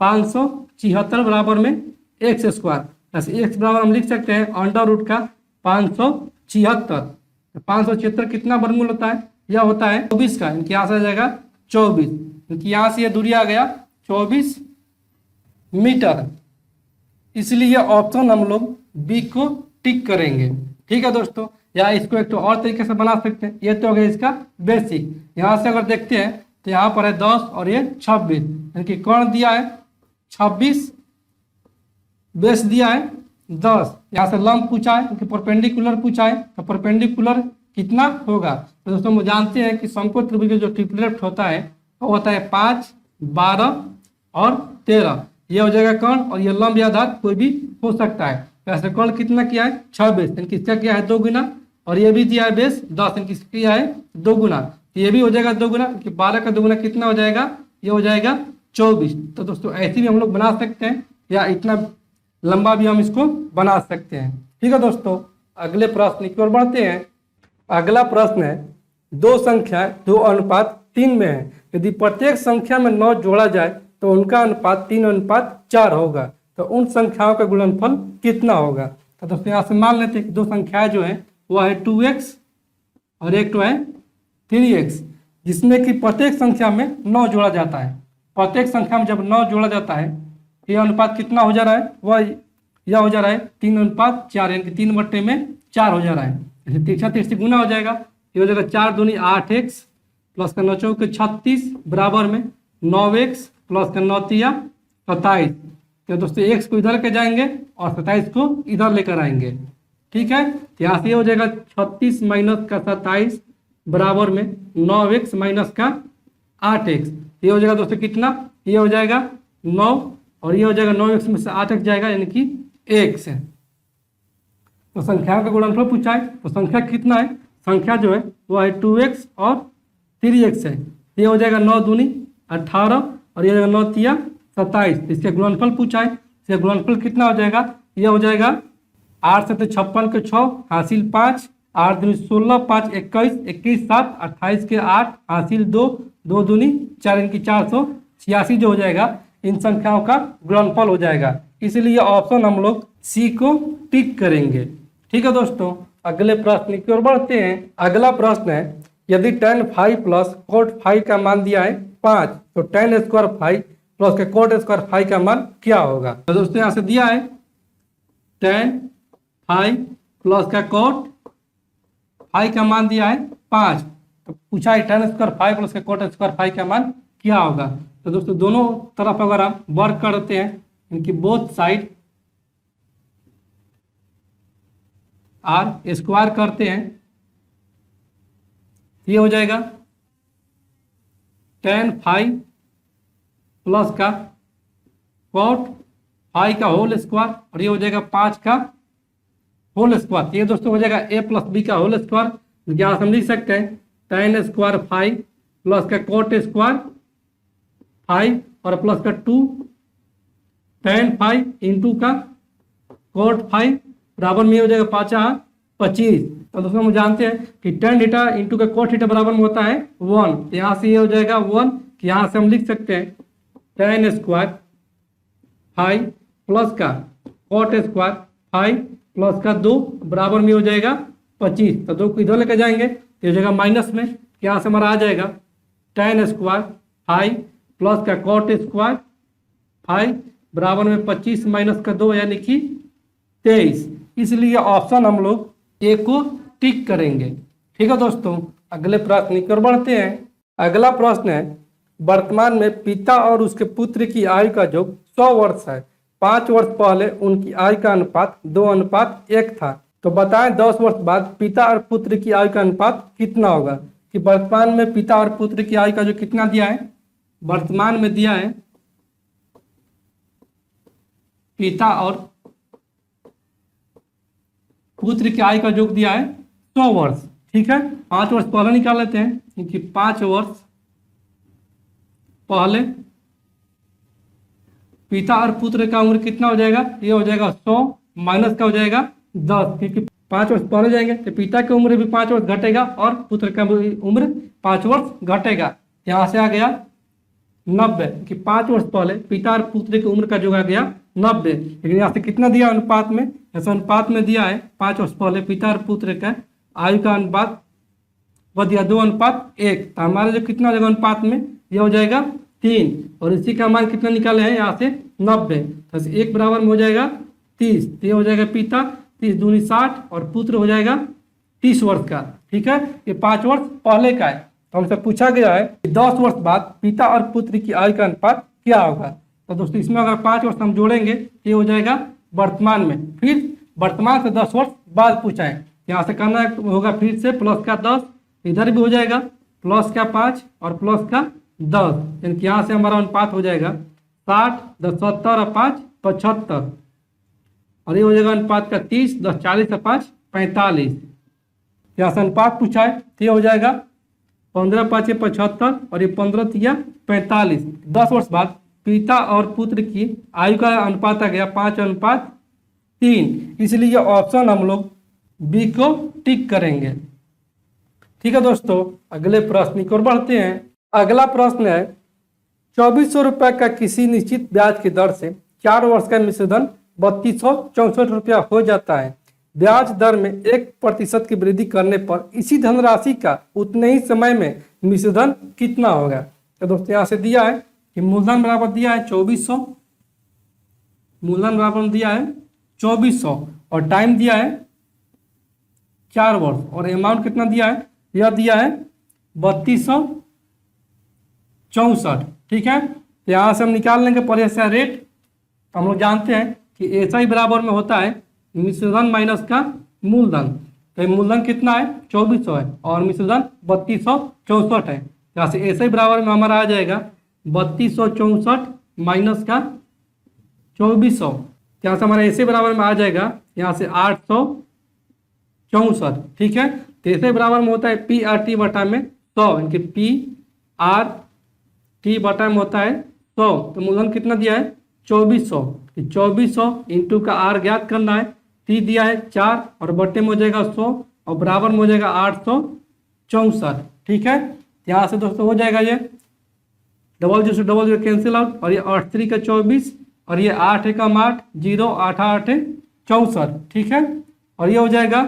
576 बराबर में एक्स स्क्वायर। ऐसे एक्स बराबर हम लिख सकते हैं अंडर रूट का 576। 576 कितना वर्गमूल होता है, यह होता है 24 का, इनके यहाँ से आ जाएगा 24, क्योंकि यहाँ से यह दूरी आ गया 24 मीटर। इसलिए ऑप्शन हम लोग बी को टिक करेंगे। ठीक है दोस्तों, या इसको एक तो और तरीके से बना सकते हैं। ये तो हो गया इसका बेसिक। यहाँ से अगर देखते हैं तो यहाँ पर है 10 और ये 26, यानी कि कर्ण दिया है 26, बेस दिया है 10। यहाँ से लंब पूछा है, क्योंकि परपेंडिकुलर पूछा है, तो परपेंडिकुलर कितना होगा। तो दोस्तों हम जानते हैं कि समकोण त्रिभुज का जो ट्रिपलेट होता है वो होता है 5, 12 और 13। ये हो जाएगा कर्ण, और ये लंब या आधार कोई भी हो सकता है। वैसे कर्ण कितना किया है 26, यानी किसका किया है 2 गुना, और ये भी दिया है बेस 10, यानी किसका किया है 2 गुना। तो ये भी हो जाएगा 2 गुना, क्योंकि 12 का 2 गुना कितना हो जाएगा, ये हो जाएगा 24। तो दोस्तों ऐसे भी हम लोग बना सकते हैं, या इतना लंबा भी हम इसको बना सकते हैं। ठीक है दोस्तों, अगले प्रश्न की ओर बढ़ते हैं। अगला प्रश्न है, दो संख्या 2:3 में है। यदि प्रत्येक संख्या में 9 जोड़ा जाए तो उनका अनुपात 3:4 होगा, तो उन संख्याओं का गुणनफल कितना होगा। तो दोस्तों यहाँ से मान लेते हैं कि दो संख्याएं जो है वो है 2x और एक तो है 3x, जिसमें कि प्रत्येक संख्या में 9 जोड़ा जाता है। प्रत्येक संख्या में जब 9 जोड़ा जाता है तो यह अनुपात कितना हो जा रहा है, वह यह हो जा रहा है 3:4, यानी कि 3/4 हो जा रहा है। जैसे तिरछा तिरछी गुना हो जाएगा, ये हो जाएगा 4 दूनी 8x प्लस का 9 चौके 36 बराबर में 9x प्लस का 9 तिया 27। तो दोस्तों x को इधर के जाएंगे और 27 को इधर लेकर आएंगे। ठीक है, तो यहाँ से ये हो जाएगा 36 माइनस का 27 बराबर में 9x माइनस का 8x। ये हो जाएगा दोस्तों कितना, ये हो जाएगा 9, और ये हो जाएगा 9x में से 8x जाएगा, यानी कि x है। तो संख्या का गुणनफल पूछा है, तो संख्या कितना है, संख्या जो है वो है 2x और 3x है। ये हो जाएगा 9 दूनी 18 और ये हो जाएगा 9 तिया 27। इसके गुणनफल पूछा है, इसका गुणनफल कितना हो जाएगा, ये हो जाएगा 8 से 56 के 6 हासिल 5, 8 दूनी 16, 5 21, 21 7, 28 के 8 हासिल 2, 2 दूनी 4, इनकी 486 जो हो जाएगा, इन संख्याओं का गुणनफल हो जाएगा। इसलिए ऑप्शन हम लोग सी को टिक करेंगे। ठीक है दोस्तों, अगले प्रश्न की ओर बढ़ते हैं। अगला प्रश्न है, यदि tan phi plus cot phi का मान दिया है 5, तो tan स्क्वायर phi प्लस का cot स्क्वायर phi का मान क्या होगा। तो दोस्तों यहाँ से दिया है tan phi प्लस का cot फाइव का मान दिया है 5, तो पूछा है tan स्क्वायर 5 प्लस का cot स्क्वायर 5 का मान क्या होगा। तो दोस्तों दोनों तरफ अगर आप वर्क करते हैं, इनकी बोथ साइड आर स्क्वायर करते हैं, ये हो जाएगा tan 5 प्लस का cot 5 का होल स्क्वायर, और ये हो जाएगा 5 का होल स्क्वायर। ये दोस्तों हो जाएगा a प्लस बी का होल स्क्वायर। यहाँ से हम लिख सकते हैं tan स्क्वायर 5 प्लस का cot स्क्वायर 5 और प्लस का 2 tan 5 इंटू का cot 5 बराबर में हो जाएगा 5 25। तो दोस्तों हम जानते हैं कि tan थीटा इंटू का cot थीटा बराबर में होता है 1। यहाँ से ये हो जाएगा 1, यहाँ से हम लिख सकते हैं tan स्क्वायर 5 प्लस का cot स्क्वायर 5 प्लस का 2 बराबर में हो जाएगा 25। तो 2 को इधर लेकर जाएंगे तो हो जाएगा माइनस में, यहाँ से हमारा आ जाएगा tan स्क्वायर 5 प्लस का cot स्क्वायर 5 बराबर में 25 माइनस का 2 यानी कि 23। इसलिए ऑप्शन हम लोग ए को टिक करेंगे। ठीक है दोस्तों, अगले प्रश्न की ओर बढ़ते हैं। अगला प्रश्न है, वर्तमान में पिता और उसके पुत्र की आयु का योग 100 वर्ष है। 5 वर्ष पहले उनकी आयु का अनुपात 2:1 था। तो बताएं 10 वर्ष बाद पिता और पुत्र की आयु का अनुपात कितना होगा। कि वर्तमान में पिता और पुत्र की आयु का जो कितना दिया है, वर्तमान में दिया है पिता और पुत्र की आयु का योग दिया है 100 वर्ष। ठीक है, 5 वर्ष पहले निकाल लेते हैं, क्योंकि 5 वर्ष पहले पिता और पुत्र का उम्र कितना हो जाएगा, ये हो जाएगा 100 माइनस का हो जाएगा 10, क्योंकि 5 वर्ष पहले जाएंगे तो पिता की उम्र भी 5 वर्ष घटेगा और पुत्र का उम्र 5 वर्ष घटेगा। यहाँ से आ गया 90, कि 5 वर्ष पहले पिता और पुत्र की उम्र का जो आ गया 90। लेकिन यहाँ से कितना दिया अनुपात में, ऐसा अनुपात में दिया है 5 वर्ष पहले पिता और पुत्र का आयु का अनुपात वह दिया 2:1। तो हमारे जो कितना हो जाएगा अनुपात में, ये हो जाएगा 3, और इसी का मान कितना निकाले हैं यहाँ से 90। तो 1 बराबर में हो जाएगा 30, तो ये हो जाएगा पिता 30 दूनी 60 और पुत्र हो जाएगा 30 वर्ष का। ठीक है, ये 5 वर्ष पहले का है। तो हमसे पूछा गया है कि 10 वर्ष बाद पिता और पुत्र की आयु का अनुपात क्या होगा। तो दोस्तों इसमें अगर 5 वर्ष हम जोड़ेंगे तो ये हो जाएगा वर्तमान में, फिर वर्तमान से 10 वर्ष बाद पूछा है, यहाँ से करना होगा फिर से प्लस का 10, इधर भी हो जाएगा प्लस का 5 और प्लस का 10, यानी कि यहाँ से हमारा अनुपात हो जाएगा 60 10 70 और 5 75, और ये हो जाएगा अनुपात का 30 10 40 और 5 45। यहाँ से अनुपात पूछा है तो ये हो जाएगा 15 5 75 और ये 15 या 45। 10 वर्ष बाद पिता और पुत्र की आयु का अनुपात आ गया 5:3, इसलिए ऑप्शन हम लोग बी को टिक करेंगे। ठीक है दोस्तों, अगले प्रश्न की ओर बढ़ते हैं। अगला प्रश्न है, 2400 रुपये का किसी निश्चित ब्याज की दर से 4 वर्ष का मिश्रधन 3264 रुपया हो जाता है। ब्याज दर में 1% की वृद्धि करने पर इसी धनराशि का उतने ही समय में मिश्रधन कितना होगा। तो दोस्तों यहाँ से दिया है कि मूलधन बराबर दिया है 2400, मूलधन बराबर दिया है 2400 और टाइम दिया है 4 वर्ष, और अमाउंट कितना दिया है, यह दिया है 3264। ठीक है, तो यहाँ से हम निकाल लेंगे पहले से रेट। हम लोग जानते हैं कि ऐसा ही बराबर में होता है मिश्रधन माइनस का मूलधन। तो मूलधन कितना है 2400 है और मिश्रधन 3264 है। यहाँ से ऐसे ही बराबर में हमारा आ जाएगा 3264 माइनस का 2400। यहाँ से हमारा ऐसे बराबर में आ जाएगा यहाँ से 864। ठीक है, तो ऐसे बराबर में होता है पी आर टी बटा में 100, यानी कि पी आर टी बटा में होता है 100। तो मूलधन कितना दिया है 2400, 2400 इंटू का आर ज्ञात करना है, टी दिया है 4 और बटे में हो जाएगा 100 और बराबर में हो जाएगा 864। ठीक है, यहाँ से दोस्तों हो जाएगा ये 00 से 00 कैंसिल आउट, और ये 8 3 का 24 और ये 8 1 8 0 8 8 64। ठीक है, और ये हो जाएगा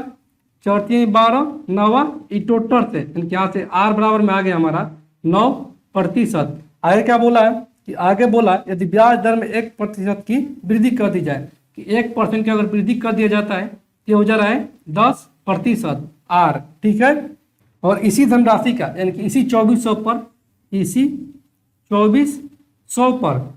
4 3 12 9 ई टोटल से, यानी कि यहाँ से आर बराबर में आ गया हमारा 9%। आगे क्या बोला है कि आगे बोला यदि ब्याज दर में 1% की वृद्धि कर दी जाए, कि 1% की अगर वृद्धि कर दिया जाता है तो हो जा रहा है 10%। आर, ठीक है। और इसी धनराशि का यानी कि इसी 2400 पर, इसी 2400 पर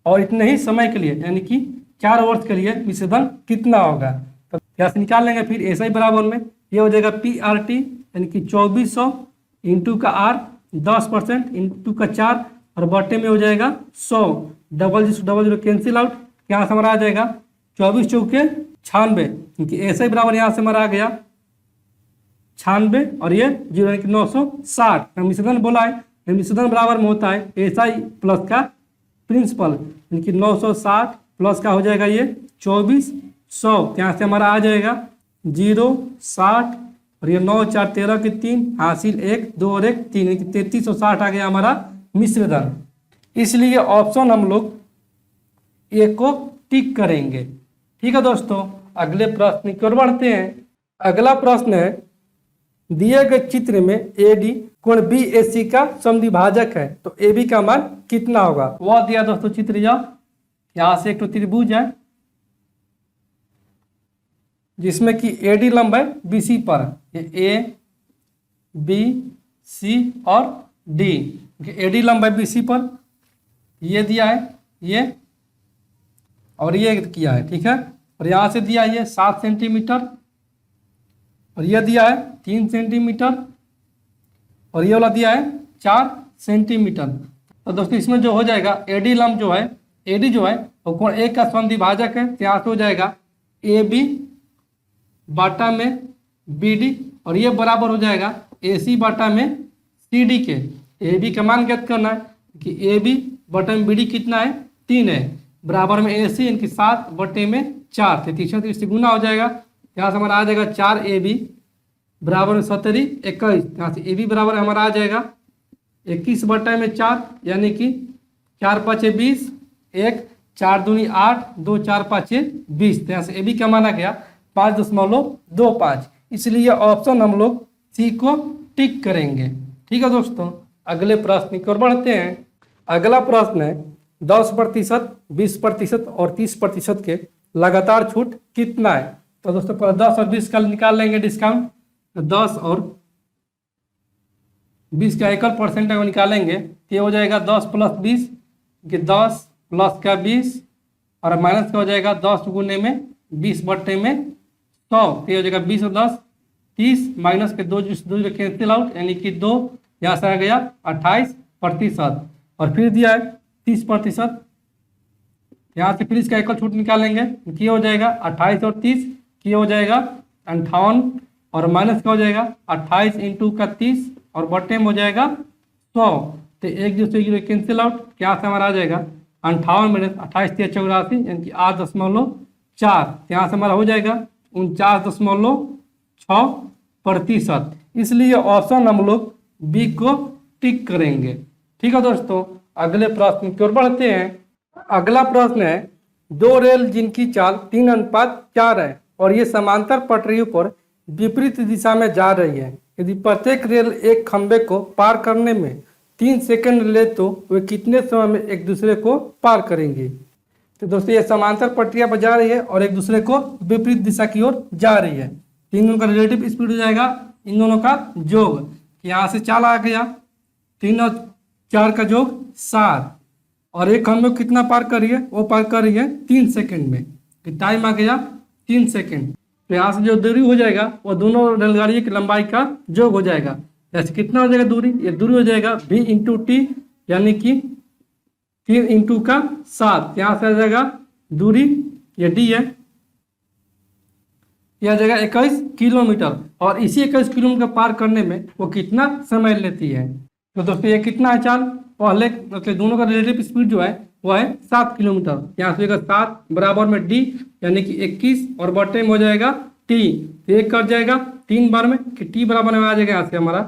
और इतने ही समय के लिए यानी कि 4 वर्ष के लिए विच्छेदन कितना होगा। तो यहाँ से निकाल लेंगे फिर ऐसा ही बराबर में ये हो जाएगा PRT यानी कि 2400 इंटू का R 10% इंटू का 4 और बटे में हो जाएगा 100, डबल जीरो कैंसिल आउट, यहाँ से हमारा आ जाएगा 24 चौके 96 क्योंकि ऐसा ही बराबर यहाँ से हमारा आ गया 96 और ये 0 यानी कि 960। मिश्रण बोला है, मिश्रण बराबर में होता है SI प्लस का प्रिंसिपल यानी कि 960 प्लस का हो जाएगा ये 2400, यहाँ से हमारा आ जाएगा 0 60 और ये 9 4 13 के 3 हासिल 1 2 और 1 3 यानी कि 3360 आ गया हमारा मिश्रधन। इसलिए ऑप्शन हम लोग ए को टिक करेंगे। ठीक है दोस्तों, अगले प्रश्न की ओर बढ़ते हैं। अगला प्रश्न है दिए गए चित्र में AD कोण BAC का समद्विभाजक है तो AB का मान कितना होगा। वह दिया दोस्तों चित्र, यहाँ से एक तो त्रिभुज है जिसमें कि AD लंब है BC पर, ये A B C और D, AD लंब है BC पर, ये दिया है ये और ये किया है, ठीक है। और यहाँ से दिया ये 7 सेंटीमीटर और ये दिया है 3 सेंटीमीटर और ये वाला दिया है 4 सेंटीमीटर। तो दोस्तों इसमें जो हो जाएगा AD लंब जो है, AD जो है वो कोण A का समद्विभाजक है, तो यहाँ से हो जाएगा AB बाटा में BD और ये बराबर हो जाएगा AC बाटा में CD के। AB का मान ज्ञात करना है कि AB बटा में BD कितना है 3 है, बराबर में AC यानी कि 7 बटे में 4 थे, 3 गुना हो जाएगा, यहाँ से हमारा आ जाएगा 4AB बराबर में 17 21, यहाँ से AB बराबर हमारा आ जाएगा 21 बटे में 4 यानी कि 4 5 20, 1 4 दूनी 8 2 4 5 20, तो यहाँ से AB का माना गया 5.25। इसलिए ऑप्शन हम लोग सी को टिक करेंगे। ठीक है दोस्तों, अगले प्रश्न की ओर बढ़ते हैं। अगला प्रश्न है 10%, 20% और 30% के लगातार छूट कितना है। तो दोस्तों पहले 10 और 20 का निकाल लेंगे डिस्काउंट, तो 10 और 20 का एकल परसेंट को निकालेंगे तो ये हो जाएगा 10 प्लस 20 कि 10 प्लस का 20 और माइनस का हो जाएगा 10 गुने में 20 बट्टे में 100, तो ये हो जाएगा 20 और 10 30 माइनस के 2 कैंसिल आउट यानी कि 2, यहाँ से आ गया 28% और फिर दिया है 30%, यहाँ से फिर इसका एकल छूट निकालेंगे कि हो जाएगा 28 और 30 कि हो जाएगा 58 और माइनस का हो जाएगा 28 इंटू का 30 और बट्टे में हो जाएगा 100, तो एक दूसरे कैंसिल आउट, क्या से हमारा आ जाएगा 58 माइनस 28 3 84 यानी कि 8.4, यहाँ से हमारा हो जाएगा 49.6%। इसलिए ऑप्शन हम लोग बी को टिक करेंगे। ठीक है दोस्तों, अगले प्रश्न की ओर बढ़ते हैं। अगला प्रश्न है 2 रेल जिनकी चाल 3:4 है और ये समांतर पटरियों पर विपरीत दिशा में जा रही है। यदि प्रत्येक रेल एक खंबे को पार करने में 3 सेकंड ले तो वे कितने समय में एक दूसरे को पार करेंगे। तो दोस्तों ये समांतर पटरियां पर जा रही है और एक दूसरे को विपरीत दिशा की ओर जा रही है। इन दोनों का रिलेटिव स्पीड हो जाएगा इन दोनों का योग, यहाँ से चाल आ गया 3 और 4 का योग 7 और एक खंबे को कितना पार कर रही है, वो पार कर रही है 3 सेकंड में, टाइम आ गया 3 सेकंड। तो यहाँ से जो दूरी हो जाएगा वो दोनों रेलगाड़ी की लंबाई का योग हो जाएगा। जैसे कितना हो जाएगा दूरी, ये दूरी हो जाएगा v इंटू टी यानी कि 3 इंटू का 7, यहाँ से आ जाएगा दूरी ये d है, यह आ जाएगा 21 किलोमीटर और इसी 21 किलोमीटर पार करने में वो कितना समय लेती है। तो दोस्तों ये कितना है चाल, पहले मतलब दोनों का रिलेटिव स्पीड जो है वो है 7 किलोमीटर, यहाँ से 7 बराबर में d यानी कि 21 और बटे में हो जाएगा t, तो एक कर जाएगा 3 बार में कि t बराबर में आ जाएगा यहाँ से हमारा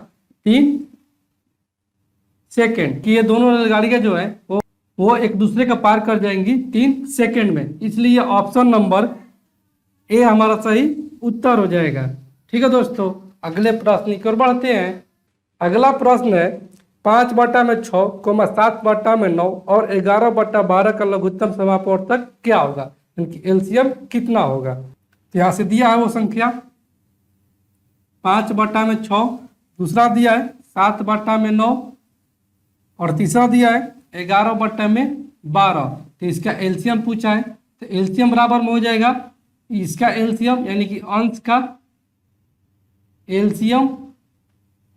3 सेकेंड कि ये दोनों रेलगाड़ियाँ जो है वो एक दूसरे का पार कर जाएंगी 3 सेकेंड में। इसलिए ऑप्शन नंबर ए हमारा सही उत्तर हो जाएगा। ठीक है दोस्तों, अगले प्रश्न की ओर बढ़ते हैं। अगला प्रश्न है 5/6, 7/9 और 11/12 का लघुत्तम समापवर्तक क्या होगा, यानी कि एलसीएम कितना होगा। तो यहाँ से दिया है वो संख्या 5/6, दूसरा दिया है 7/9 और तीसरा दिया है 11/12। तो इसका एलसीएम पूछा है, तो एलसीएम बराबर में हो जाएगा इसका एलसीएम यानी कि अंश का एलसीएम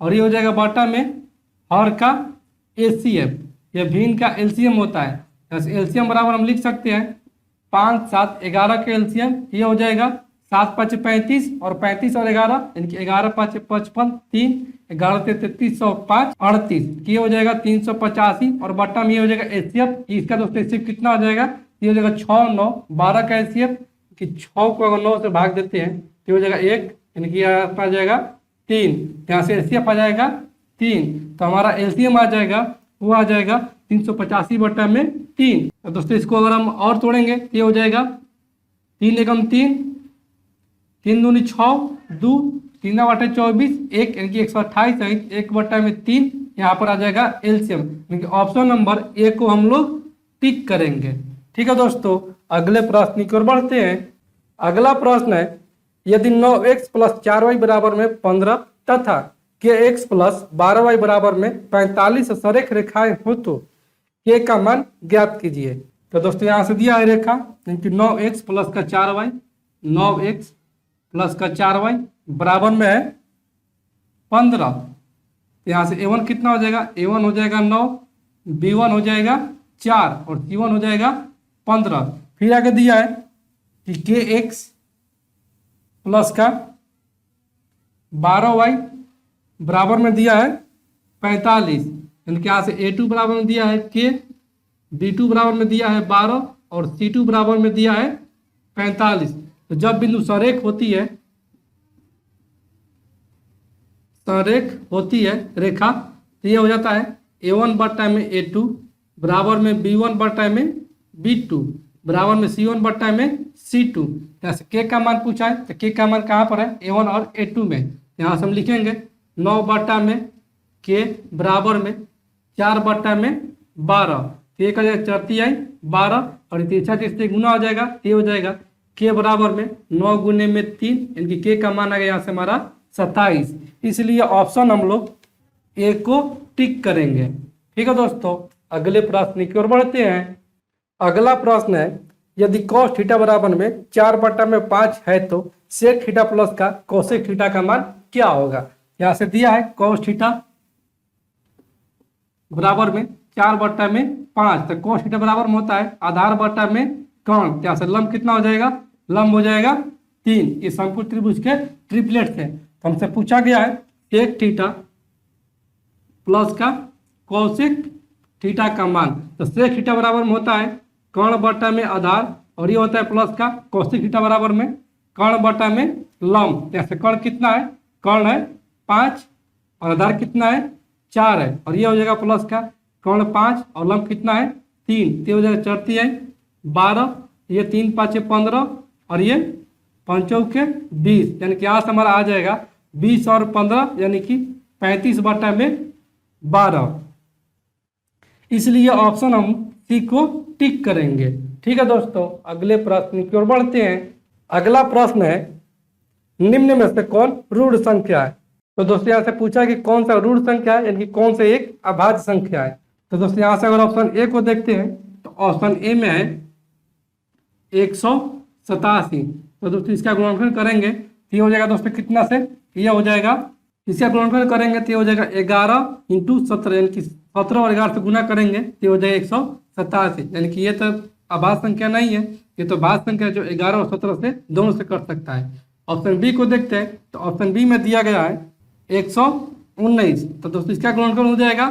और ये हो जाएगा बटा में हर का एचसीएफ, यह भिन्न का एलसीएम होता है। तो एलसीएम बराबर हम लिख सकते हैं 5, 7, 11 का एलसीएम ये हो जाएगा 7, 5, 35 और 35 और 11 यानी कि 11, 5, 55, 3, 11, 33, 5, 38, ये हो जाएगा 385 और बट्टा में ये हो जाएगा एचसीएफ। इसका दोस्तों एचसीएफ कितना हो जाएगा, ये हो जाएगा 6, 9, 12 का एचसीएफ कि 6 को अगर 9 से भाग देते हैं तो हो जाएगा 1 यानी कि यहाँ आ जाएगा 3, यहाँ से एचसीएफ आ जाएगा 3, तो हमारा एलसीएम आ जाएगा वो आ जाएगा 385/3। तो दोस्तों इसको अगर हम और तोड़ेंगे तो ये हो जाएगा 3 एकम 3, 3 दूनी 6, 2, 3/24, 1 यानी कि 128, 1/3 यहाँ पर आ जाएगा एलसीएम यानी कि ऑप्शन नंबर ए को हम लोग टिक करेंगे। ठीक है दोस्तों, अगले प्रश्न की ओर बढ़ते हैं। अगला प्रश्न है, यदि 9x + 4y बराबर में 15 तथा kx + 12y बराबर में 45 सरेख रेखाएं हो तो k का मान ज्ञात कीजिए। तो दोस्तों यहाँ से दिया है रेखा यानी कि 9x + का 4y, 9x + का 4y बराबर में है 15। यहाँ से a1 कितना हो जाएगा, a1 हो जाएगा 9, b1 हो जाएगा 4 और c1 हो जाएगा 15। फिर आगे दिया है कि kx + का 12y बराबर में दिया है 45, यानी कि यहाँ से a2 बराबर में दिया है k, b2 बराबर में दिया है 12 और c2 बराबर में दिया है 45। तो जब बिंदु सरेख होती है रेखा, तो ये हो जाता है a1/a2 बराबर में b1/में b2 बराबर में c1/c2। यहाँ से k का मान पूछा है, तो k का मान कहाँ पर है, a1 और a2 में। यहाँ से हम लिखेंगे 9/में k बराबर में 4/12, तो एक चरती आई 12 और तीसरा तीसरे गुना हो जाएगा, ये हो जाएगा k बराबर में 9 गुने में 3 यानी कि k का मान आ गया यहाँ से हमारा 27। इसलिए ऑप्शन हम लोग ए को टिक करेंगे। ठीक है दोस्तों, अगले प्रश्न की ओर बढ़ते हैं। अगला प्रश्न है, यदि cos थीटा बराबर में 4/5 है तो sec थीटा प्लस का cosec थीटा का मान क्या होगा। यहाँ से दिया है cos थीटा बराबर में 4/5, तो cos थीटा बराबर में होता है आधार बटा में कर्ण। यहाँ से लंब कितना हो जाएगा, लंब हो जाएगा 3। ये समकोण त्रिभुज के ट्रिपलेट है। तो हमसे पूछा गया है sec थीटा प्लस का cosec थीटा का मान। तो sec थीटा बराबर में होता है कर्ण बटा में आधार और ये होता है प्लस का cosec थीटा बराबर में कर्ण बटा में लंब। जैसे कर्ण कितना है, कर्ण है 5 और आधार कितना है 4 है और ये हो जाएगा प्लस का कर्ण 5 और लंब कितना है 3, तो हो जाएगा चरती है 12, ये 3, 5, 15 और ये 5 चौके 20, यानी कि यहाँ से हमारा आ जाएगा 20 और 15 यानी कि 35/12। इसलिए ऑप्शन हम सी को टिक करेंगे। ठीक है दोस्तों, अगले प्रश्न की ओर बढ़ते हैं। अगला प्रश्न है, निम्न में से कौन ऋण संख्या है। तो दोस्तों यहाँ से पूछा कि कौन सा ऋण संख्या है, यानी कि कौन से एक अभाज्य संख्या है। तो दोस्तों यहाँ से अगर ऑप्शन ए को देखते हैं तो ऑप्शन ए में है 187। तो दोस्तों इसका गुणनखंड करेंगे तो ये हो जाएगा दोस्तों कितना से, ये हो जाएगा, इसका गुणनखंड करेंगे तो ये हो जाएगा 11 × 17 यानी कि 17 और 11 से गुना करेंगे तो ये हो जाएगा 187। यानी कि ये तो अभाज्य संख्या नहीं है, ये तो भाज्य संख्या जो 11 और 17 से दोनों से कर सकता है। ऑप्शन बी को देखते हैं तो ऑप्शन बी में दिया गया है 119। तो दोस्तों इसका गुणनखंड हो जाएगा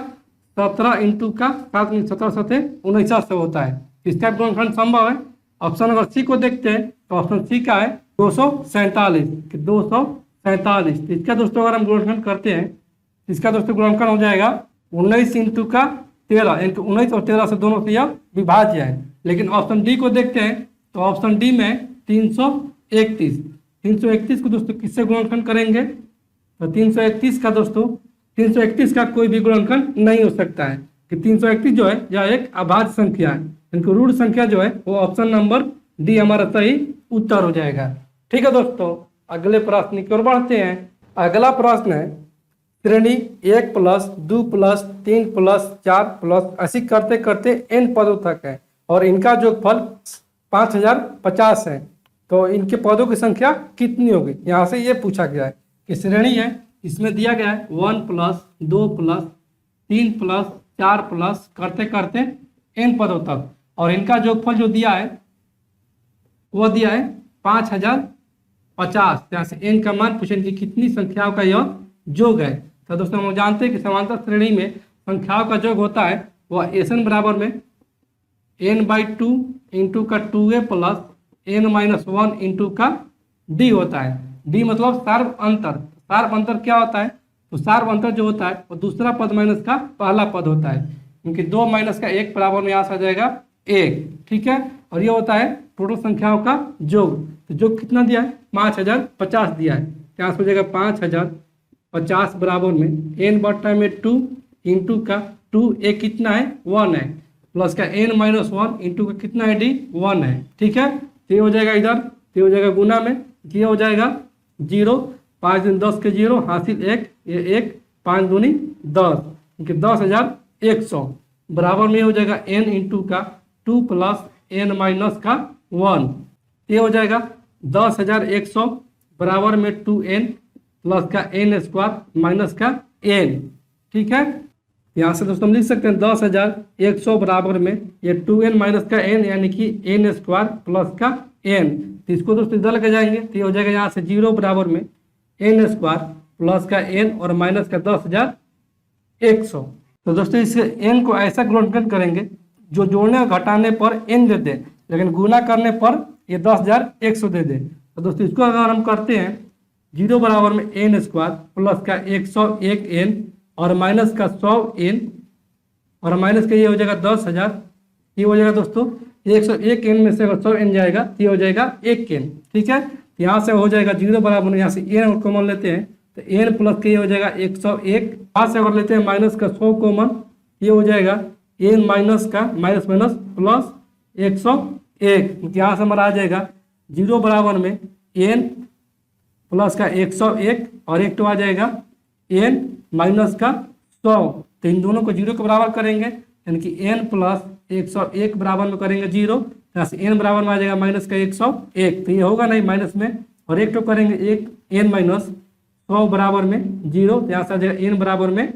17 × का 7 17 7 19 से होता है, इसका गुणनखंड संभव है। ऑप्शन नंबर सी को देखते हैं तो ऑप्शन सी का है 247 कि 247। तो इसका दोस्तों अगर हम गुणनखंड करते हैं तो इसका दोस्तों गुणनखंड हो जाएगा 19 × का 13 यानी कि 19 और 13 से दोनों से यह विभाज्य है। लेकिन ऑप्शन डी को देखते हैं तो ऑप्शन डी में 331 को दोस्तों किससे गुणनखंड करेंगे, तो 331 का दोस्तों 331 का कोई भी गुणनखंड नहीं हो सकता है कि 331 जो है यह एक अभाज्य संख्या है, इनको ऋण संख्या जो है वो ऑप्शन नंबर डी हमारा सही उत्तर हो जाएगा। ठीक है दोस्तों, अगले प्रश्न की ओर बढ़ते हैं। अगला प्रश्न है श्रेणी 1 प्लस 2 प्लस 3 प्लस 4 प्लस ऐसी करते करते n पदों तक है और इनका जोगफल 5050 है। तो इनके पदों की संख्या कितनी होगी, यहाँ से ये पूछा गया है कि श्रेणी है, इसमें दिया गया है 1 प्लस 2 प्लस 3 प्लस 4 प्लस करते करते n पदों तक और इनका जोगफल जो दिया है वो दिया है 5050। यहाँ से n का मान पूछें कि कितनी संख्याओं का यह योग है। तो दोस्तों हम जानते हैं कि समांतर श्रेणी में संख्याओं का योग होता है वह एन बराबर में n/2 इंटू का 2a प्लस n-1 इंटू का d होता है। d मतलब सार्व अंतर। सार्व अंतर क्या होता है, तो सार्व अंतर जो होता है वो दूसरा पद माइनस का पहला पद होता है, क्योंकि 2 माइनस का 1 बराबर में यहाँ से आ जाएगा 1। ठीक है, और ये होता है टोटल संख्याओं का योग। तो योग कितना दिया है, 5050 दिया है। यहाँ से हो जाएगा 5050 बराबर में n/2 इंटू का 2a कितना है 1 है प्लस का n-1 इंटू का कितना है d 1 है। ठीक है, तो ये हो जाएगा इधर, तो ये हो जाएगा गुना में, ये हो जाएगा 0, 5 दूनी 10 के 0 हासिल 1, ये 1, 5 दूनी 10 क्योंकि 10,100 बराबर में हो जाएगा n इंटू का 2 प्लस n-1, ये हो जाएगा 10,100 बराबर में 2n प्लस का n² माइनस का n। ठीक है, यहाँ से दोस्तों हम लिख सकते हैं 10,100 बराबर में ये 2n माइनस का n यानी कि n² प्लस का n। तो इसको दोस्तों इधर लेके जाएंगे तो ये हो जाएगा यहाँ से 0 बराबर में n² प्लस का n और माइनस का 10,100। तो दोस्तों इस n को ऐसा गुणनखंड करेंगे जो जोड़ने और घटाने पर n दे दे, लेकिन गुना करने पर ये 10,100 दे दे। तो दोस्तों इसको अगर हम करते हैं 0 बराबर में n² प्लस का 101n और माइनस का 100n और माइनस का ये हो जाएगा 10,000, ये हो जाएगा दोस्तों 101n में से अगर 100n जाएगा तो ये हो जाएगा 1n। ठीक है, तो यहाँ से हो जाएगा 0 बराबर में यहाँ से n कॉमन लेते हैं तो n प्लस के ये हो जाएगा 101, यहाँ से अगर लेते हैं माइनस का 100 कॉमन ये हो जाएगा n माइनस का माइनस माइनस प्लस 101। यहाँ से हमारा आ जाएगा 0 बराबर में n प्लस का 101 और एक तो आ जाएगा n माइनस का 100। तो इन दोनों को 0 के बराबर करेंगे यानी कि n प्लस 101 बराबर में करेंगे 0, यहाँ से n बराबर में आ जाएगा माइनस का 101, तो ये होगा नहीं माइनस में, और एक तो करेंगे एक n माइनस 100 बराबर में 0, तो यहाँ से आ जाएगा n बराबर में 100,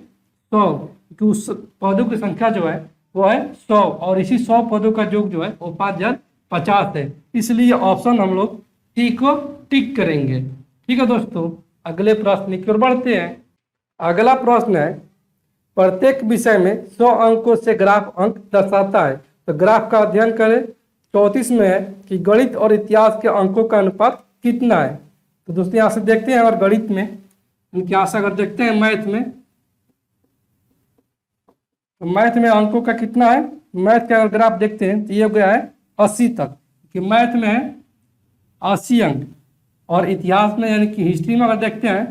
क्योंकि उस पदों की संख्या जो है वो है 100 और इसी 100 पदों का योग जो है वो 5050 है, इसलिए ऑप्शन हम लोग टी को टिक करेंगे। ठीक है दोस्तों, अगले प्रश्न की ओर बढ़ते हैं। अगला प्रश्न है प्रत्येक विषय में 100 अंकों से ग्राफ अंक दर्शाता है, तो ग्राफ का अध्ययन करें। 34 में है कि गणित और इतिहास के अंकों का अनुपात कितना है। तो दोस्तों यहाँ से देखते हैं अगर गणित में, यहाँ से अगर देखते हैं मैथ में, तो मैथ में अंकों का कितना है, मैथ का अगर ग्राफ देखते हैं तो ये हो गया है 80 तक, कि मैथ में है 80 अंक, और इतिहास में यानी कि हिस्ट्री में अगर देखते हैं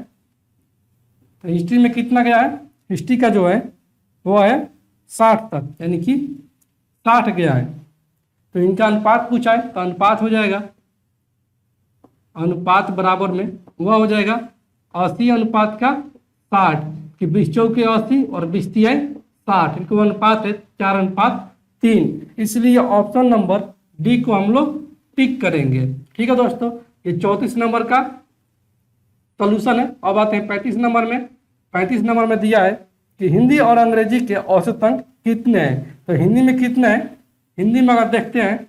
तो हिस्ट्री में कितना गया है, हिस्ट्री का जो है वो है 60 तक, यानी कि 60 गया है। तो इनका अनुपात पूछा है तो अनुपात हो जाएगा, अनुपात बराबर में वह हो जाएगा 80 अनुपात का 60, कि 20 चौके 80 और 20 तिहाई 60, इनको अनुपात है 4:3, इसलिए ऑप्शन नंबर डी को हम लोग टिक करेंगे। ठीक है दोस्तों, ये 34 नंबर का सॉल्यूशन है। अब आते हैं 35 नंबर में। 35 नंबर में दिया है कि हिंदी और अंग्रेजी के औसत अंक कितने हैं। तो हिंदी में कितने हैं, हिंदी में अगर देखते हैं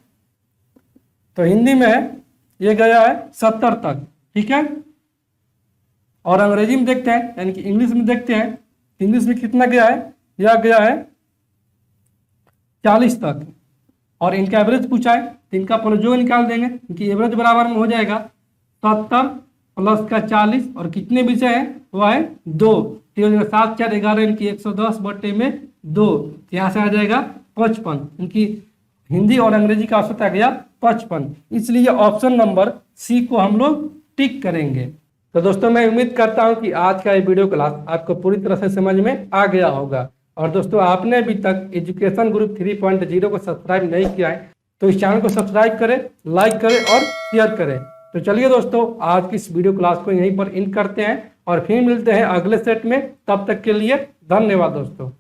तो हिंदी में है ये गया है 70 तक। ठीक है, और अंग्रेजी में देखते हैं यानी कि इंग्लिश में देखते हैं, इंग्लिश में कितना गया है, यह गया है 40 तक, और इनका एवरेज पूछा है तो इनका पहले जो निकाल देंगे, इनकी एवरेज बराबर में हो जाएगा 70 प्लस का 40, और कितने विषय है वह है 2, 7 4 11 इनकी 110 बटे में 2, यहाँ से आ जाएगा 55। इनकी हिंदी और अंग्रेजी का औसत आ गया 55, इसलिए ऑप्शन नंबर सी को हम लोग टिक करेंगे। तो दोस्तों मैं उम्मीद करता हूं कि आज का ये वीडियो क्लास आपको पूरी तरह से समझ में आ गया होगा, और दोस्तों आपने अभी तक एजुकेशन ग्रुप 3.0 को सब्सक्राइब नहीं किया है तो इस चैनल को सब्सक्राइब करें, लाइक करें और शेयर करें। तो चलिए दोस्तों आज की इस वीडियो क्लास को यहीं पर एंड करते हैं, और फिर मिलते हैं अगले सेट में। तब तक के लिए धन्यवाद दोस्तों।